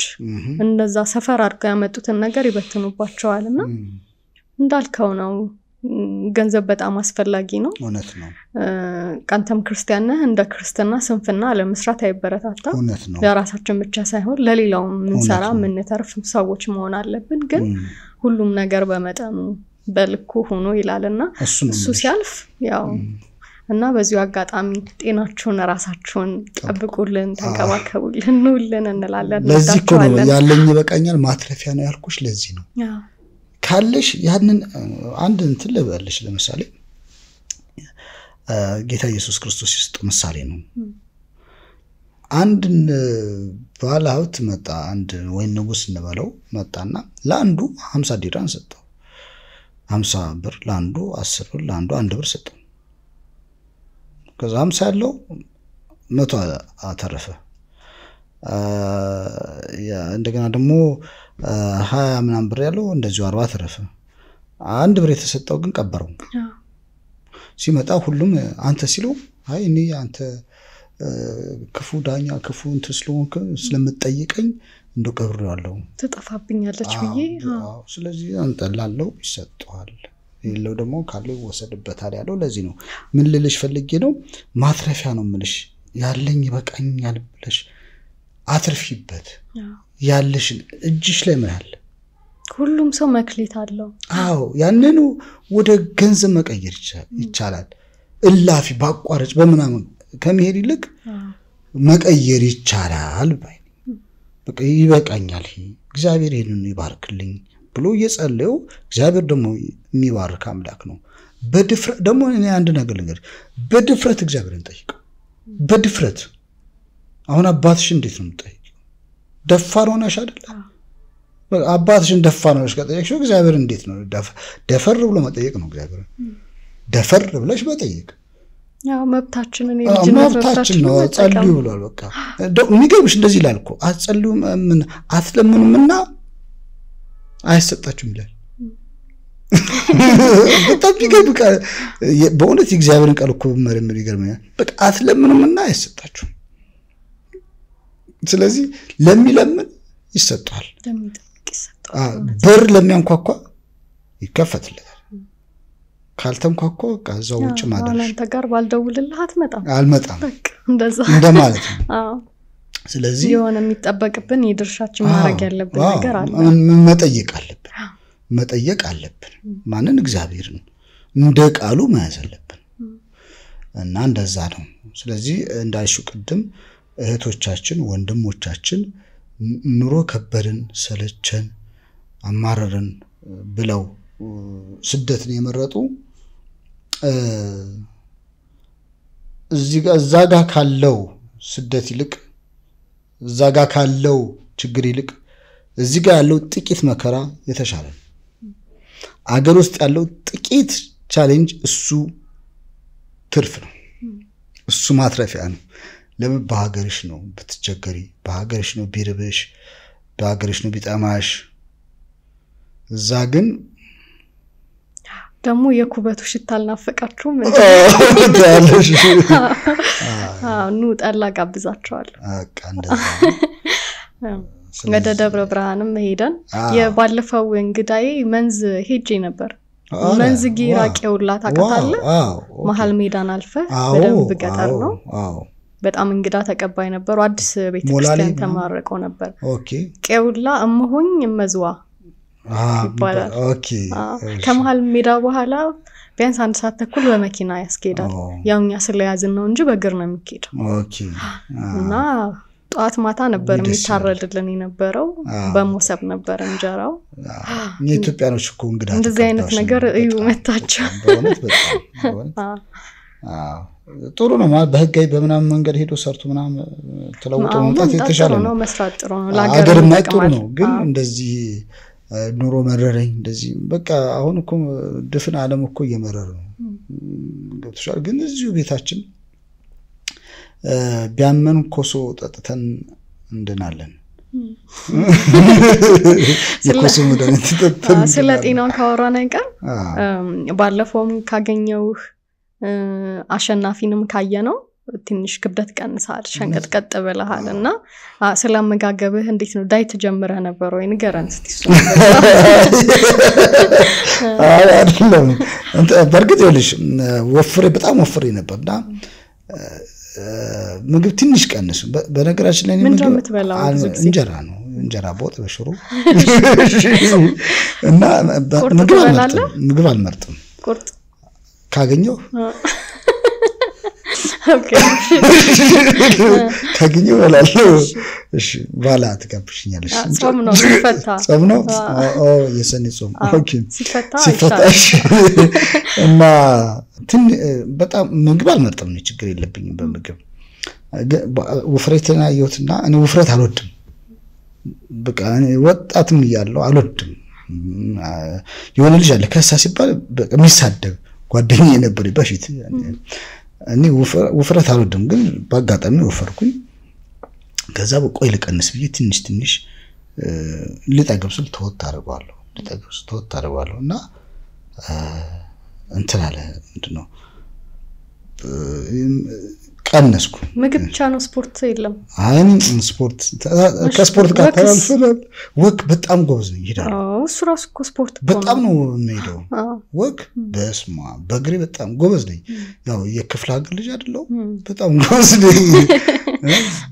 እንደዛ ሰፈር አድርገው ያመጡትን ነገር ይበትኑባቸዋልና እንዳልከው ነው ገንዘብ በጣም አስፈላጊ ነው እውነት ነው ካንተም ክርስቲያን ነህ እንደ ክርስትና ስንፍና ለመስራት አይበረታታም እውነት ነው ለራሳችን ብቻ ሳይሆን ለሌላው ምንሰራ ምንተርፍ ሰዎች መሆን አለብን ግን ሁሉም ነገር በመጠኑ በልኩ ሆኖ ይላልና እሱ ሲያልፍ ያው እና በዚሁ አጋጣሚ ጤናችሁን ራሳችሁን ጠብቁልን ተንከባከቡልን ኑልን እንላለን ለዚህ እኮ ነው ያለኝ በቃኛል ማትረፊያ ነው ያልኩሽ ለዚህ ነው ካለሽ ያንን አንድ እንትን ልበልሽ ለምሳሌ ጌታ ኢየሱስ ክርስቶስ ይስጥ ምሳሌ ነው አንድ ባለሀብት መጣ አንድ ወይ ንጉስ እንበለው መጣና ለአንዱ 50 ዲናር ሰጠው 50 ብር ለአንዱ 10 ብር ለአንዱ 1 ብር ሰጠው ከዛ 50 ያለው 100 አተረፈ እንደገና ደግሞ 20 ምናምን ብር ያለው እንደዚሁ 40 አተረፈ 1 ብር የተሰጠው ግን ቀበረው ሲመጣ ሁሉም አንተ ሲለው አይ እኔ አንተ ክፉ ዳኛ ክፉ እንትስሎንክ ስለምትጠይቀኝ እንደው ቀብሬዋለሁ ተጠፋብኛለች ብዬ ስለዚህ አንጠላለው ይሰጣል ይለው ደግሞ ካለው ወሰድበታል ያለው ለዚህ ነው ምን ልልሽ ፈልጌ ነው ማትረፊያ ነው ምልሽ ያለኝ በቃኛል ብለሽ አትርፊበት ያለሽ እጅሽ ላይ ምን አለ ሁሉም ሰው መክሊት አለው አዎ ያንኑ ወደ ገንዘብ መቀየር ይቻላል እላፊ ባቋረጭ በመናምን ከመሄድ ይልቅ መቀየር ይቻላል ባይ በቃ ይበቃኛል እግዚአብሔር ይሄንን ይባርክልኝ ብሎ እየጸለየው እግዚአብሔር ደግሞ የሚባርክ አምላክ ነው በድፍረት ደግሞ እኔ አንድ ነገር ልንገር በድፍረት እግዚአብሔርን ጠይቀው በድፍረት አሁን አባትሽ እንዴት ነው የምጠይቀው ደፋር ሆነሽ አይደል አባትሽን ደፋር ሆነሽ ከጠየቅሽው እግዚአብሔር እንዴት ነው ደፈር ብሎ መጠየቅ ነው እግዚአብሔር ደፈር ብለሽ መጠየቅ ያው መብታችንን የልጅነታችን ነው ጸልዩ ብሏል በቃ የሚገርምሽ እንደዚህ ይላልኮ አጸልዩም ምን አትለምኑምና አይሰጣችሁም ይላል በጣም ይገርምካ በእውነት እግዚአብሔርን ቃል እኮ መረመር ይገርመኛል በቃ አትለምኑምና አይሰጣችሁም ስለዚህ ለሚለምን ይሰጣል ለሚጠይቅ ይሰጣል በር ለሚያንኳኳ ይከፈትለታል ካልተንኳኳ ከዛው ውጭ ማደረሽ አንተ ጋር ባልደውልልህ አልመጣም በቃ እንደማለት ነው አዎ ስለዚህ የሆነ የሚጠበቅብን የድርሻችን ማድረግ ያለብን ነገር አለ መጠየቅ አለብን ማንን እግዚአብሔርን እንደ ቃሉ መያዝ አለብን እና እንደዛ ነው ስለዚህ እንዳልሽው ቅድም እህቶቻችን ወንድሞቻችን ኑሮ ከበደን ሰለቸን አማረረን ብለው ስደትን የመረጡ እዛ ጋር ካለው ስደት ይልቅ እዛ ጋር ካለው ችግር ይልቅ እዚህ ጋር ያለው ጥቂት መከራ የተሻለ አገር ውስጥ ያለው ጥቂት ቻሌንጅ እሱ ትርፍ ነው እሱ ማትረፊያ ነው ለምን በሀገርሽ ነው ብትቸገሪ በሀገርሽ ነው ቢርብሽ በሀገርሽ ነው ቢጣማሽ እዛ ግን ደግሞ የኩበቱ ሽታ አልናፈቃችሁም ታለሽ ኑ ጠላ ጋብዛቸዋለሁ በቃ እንደዛ ወደ ደብረ ብርሃንም ሄደን የባለፈው እንግዳዬ መንዝ ሄጄ ነበር መንዝ ጊራቄውላ ታቀታለ መሃል ሜዳን አልፈ በደንብ ገጠር ነው በጣም እንግዳ ተቀባይ ነበሩ አዲስ ቤተክርስቲያን ተማረቀው ነበር ኦኬ ቄውላ እምሆኝ መዝዋ ኦኬ ከመሃል ሜዳ በኋላ ቢያንስ 1 ሰዓት ተኩል በመኪና ያስኬዳል ያውኛ ስለያዝን ነው እንጂ በእግር ነው የሚሄደው ኦኬ እና ጧት ማታ ነበር የሚታረድልን የነበረው በመሰብ ነበር እንጀራው የኢትዮጵያኖች እኮ እንግዳ እንደዚህ አይነት ነገር እዩ መታቸው ጥሩ ነው ማለት በህጋይ በመናም መንገድ ሄዶ ሰርቱ መናም ተለውጦ መምጣት የተሻለ ነው መስራት ጥሩ ነው ለሀገር ጥሩ ነው ግን እንደዚህ ኑሮ መረረኝ እንደዚህ በቃ አሁን እኮ ድፍን ዓለም እኮ እየመረረ ነው ገብቶሻል ግን እዚሁ ቤታችን ቢያመን ኮሶ ጠጥተን እንድናለን የኮሶ መድኃኒት ጠጥተን ስለ ጤናው ካወራን አይቀር ባለፈውም ካገኘው አሸናፊንም ካየነው ትንሽ ክብደት ቀንሳል ሸንቀጥቀጥ ብለሃልና ስለአመጋገብህ እንዴት ነው ዳይት ጀምረህ ነበር ወይ ንገረን እስቲ እሱ አይደለም በርግጥ ይልሽ በጣም ወፍሬ ነበርና ምግብ ትንሽ ቀንስ በነገራችን ላይ እንጀራ በወጥ በሽሮ እና ምግብ አልመርጥም ቁርጥ ካገኘው ካገኘው እላለሁ እሺ ባላ ተቀብሽኛለሽ ጾም ነው የሰኔ ጾም ኦኬ ሲፈታ እና በጣም ምግብ አልመርጥም ነው ችግር የለብኝም በምግብ ውፍረትና ያዩትና እኔ ውፍረት አልወድም በቃ እኔ ወጣትም ይያለው አልወድም የሆነ ልጅ አለ ከሳ ሲባል በቃ የሚሳደብ ጓደኛዬ ነበር በፊት እኔ ውፍረት አልወድም ግን በአጋጣሚ ወፈርኩኝ ከዛ በቆይ ልቀንስ ብዬ ትንሽ ልጠግብ ስል ተወት አደርጋለሁና እንትን አለ ምንድነው ቀነስኩ ምግብ ብቻ ነው ስፖርት የለም አይ ስፖርት ከስፖርት ጋር ተላልፈናል ወክ በጣም ጎበዝ ነኝ ይላል እሱ ራሱ እኮ ስፖርት በጣም ነው የሚሄደው ወክ በስማ በእግሬ በጣም ጎበዝ ነኝ ያው የክፍለ ሀገር ልጅ አይደለም በጣም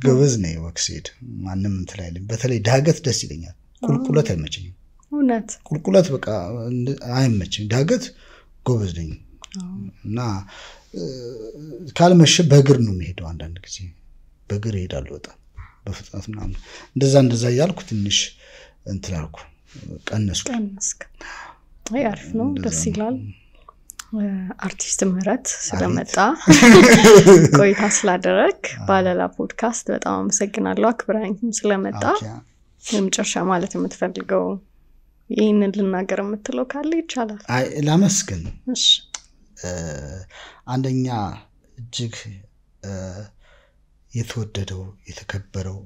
ጎበዝ ነኝ ወክ ሲሄድ ማንንም እንትን አይልም በተለይ ዳገት ደስ ይለኛል ቁልቁለት አይመቸኝም እውነት ቁልቁለት በቃ አይመቸኝም ዳገት ጎበዝ ነኝ እና ካልመሸ በእግር ነው የሚሄደው አንዳንድ ጊዜ በእግር እሄዳለሁ በጣም በፍጥነት ምናምን እንደዛ ያልኩ ትንሽ እንትን አልኩ ቀነስኩ አይ አሪፍ ነው ደስ ይላል አርቲስት ምህረት ስለመጣ ቆይታ ስላደረክ ባለላ ፖድካስት በጣም አመሰግናለሁ አክብራኝም ስለመጣ የመጨረሻ ማለት የምትፈልገው ይሄንን ልናገር የምትለው ካለ ይቻላል አይ ላመስግን እሺ አንደኛ እጅግ የተወደደው የተከበረው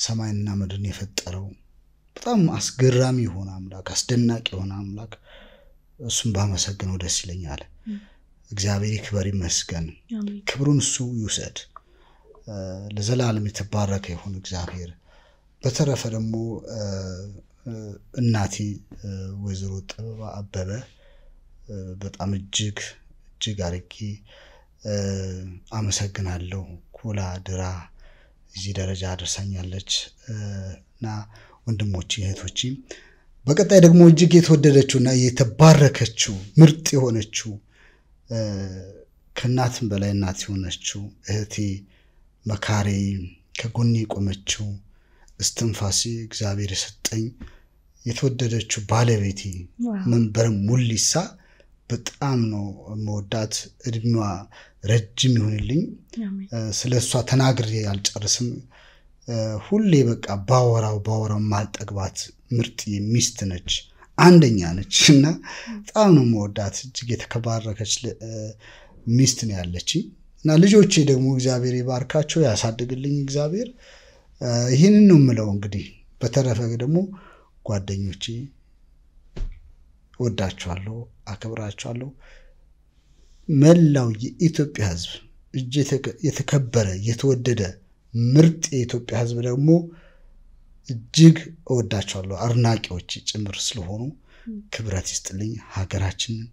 ሰማይና ምድርን የፈጠረው በጣም አስገራሚ የሆነ አምላክ አስደናቂ የሆነ አምላክ እሱን ባመሰግነው ደስ ይለኛል እግዚአብሔር ይክበር ይመስገን ክብሩን እሱ ይውሰድ ለዘላለም የተባረከ ይሁን እግዚአብሔር በተረፈ ደግሞ እናቴ ወይዘሮ ጥበባ አበበ በጣም እጅግ አርቂ አመሰግናለሁ ኩላ ድራ እዚህ ደረጃ አድርሳኛለችና ወንድሞቼ እህቶቼ በቀጣይ ደግሞ እጅግ የተወደደችውና የተባረከችው ምርጥ የሆነችው ከናትም በላይ እናት የሆነችው እህቴ መካሬ ከጎኔ ቆመችው እስትንፋሴ እግዚአብሔር የሰጠኝ የተወደደችው ባለቤቴ መንበር ሙሊሳ በጣም ነው መወዳት እድሜዋ ረጅም ይሁንልኝ ስለሷ ተናግሬ ያልጨርስም ሁሌ በቃ ባወራው ማልጠግባት ምርጥ የሚስት ነች አንደኛ ነችና በጣም ነው መወዳት እጅግ የተከባረከች ሚስት ነው ያለችና ልጆቼ ደግሞ እግዚአብሔር ይባርካቸው ያሳድግልኝ እግዚአብሔር ይሄንን ነው የምለው እንግዲህ በተረፈ ደግሞ ጓደኞቼ ወዳችኋለሁ አከብራችኋለሁ መላው የኢትዮጵያ ሕዝብ የተከበረ የተወደደ ምርጥ የኢትዮጵያ ሕዝብ ደግሞ እጅግ ወዳችኋለሁ አርናቂዎች ጭምር ስለሆኑ ክብረት ይስጥልኝ ሀገራችንን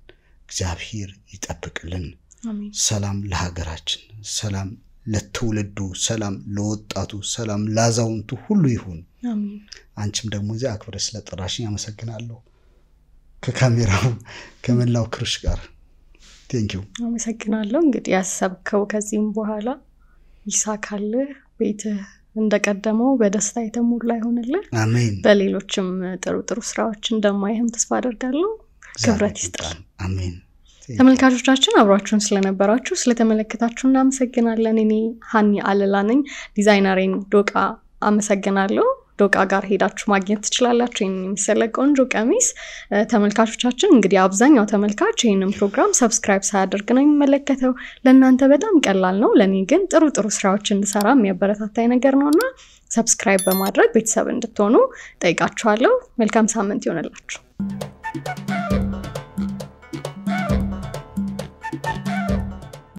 እግዚአብሔር ይጠብቅልን አሜን ሰላም ለሀገራችን ሰላም ለትውልዱ ሰላም ለወጣቱ ሰላም ላዛውንቱ ሁሉ ይሁን አሜን አንቺም ደግሞ እዚህ አክብረ ስለጠራሽኝ አመሰግናለሁ ከካሜራው ከመላው ክርሽ ጋር ቴንኪው አመሰግናለሁ እንግዲህ ያሰብከው ከዚህም በኋላ ይሳካል ቤት እንደቀደመው በደስታ የተሞላ ይሆንልህ አሜን በሌሎችም ጥሩ ስራዎች እንደማይህም ተስፋ አደርጋለሁ ክብረት ይስጥል አሜን ተመልካቾቻችን አብራችሁን ስለነበራችሁ ስለተመለከታችሁ እናመሰግናለን እኔ ሃኒ አለላ ነኝ ዲዛይነሬን ዶቃ አመሰግናለሁ ዶቃ ጋር ሄዳችሁ ማግኘት ትችላላችሁ ይሄንን የሚሰለ ቆንጆ ቀሚስ ተመልካቾቻችን እንግዲህ አብዛኛው ተመልካች ይሄንን ፕሮግራም ሰብስክራይብ ሳያደርግ ነው የሚመለከተው ለእናንተ በጣም ቀላል ነው ለኔ ግን ጥሩ ስራዎችን እንድሰራ የሚያበረታታኝ ነገር ነውና ሰብስክራይብ በማድረግ ቤተሰብ እንድትሆኑ ጠይቃችኋለሁ መልካም ሳምንት ይሆንላችሁ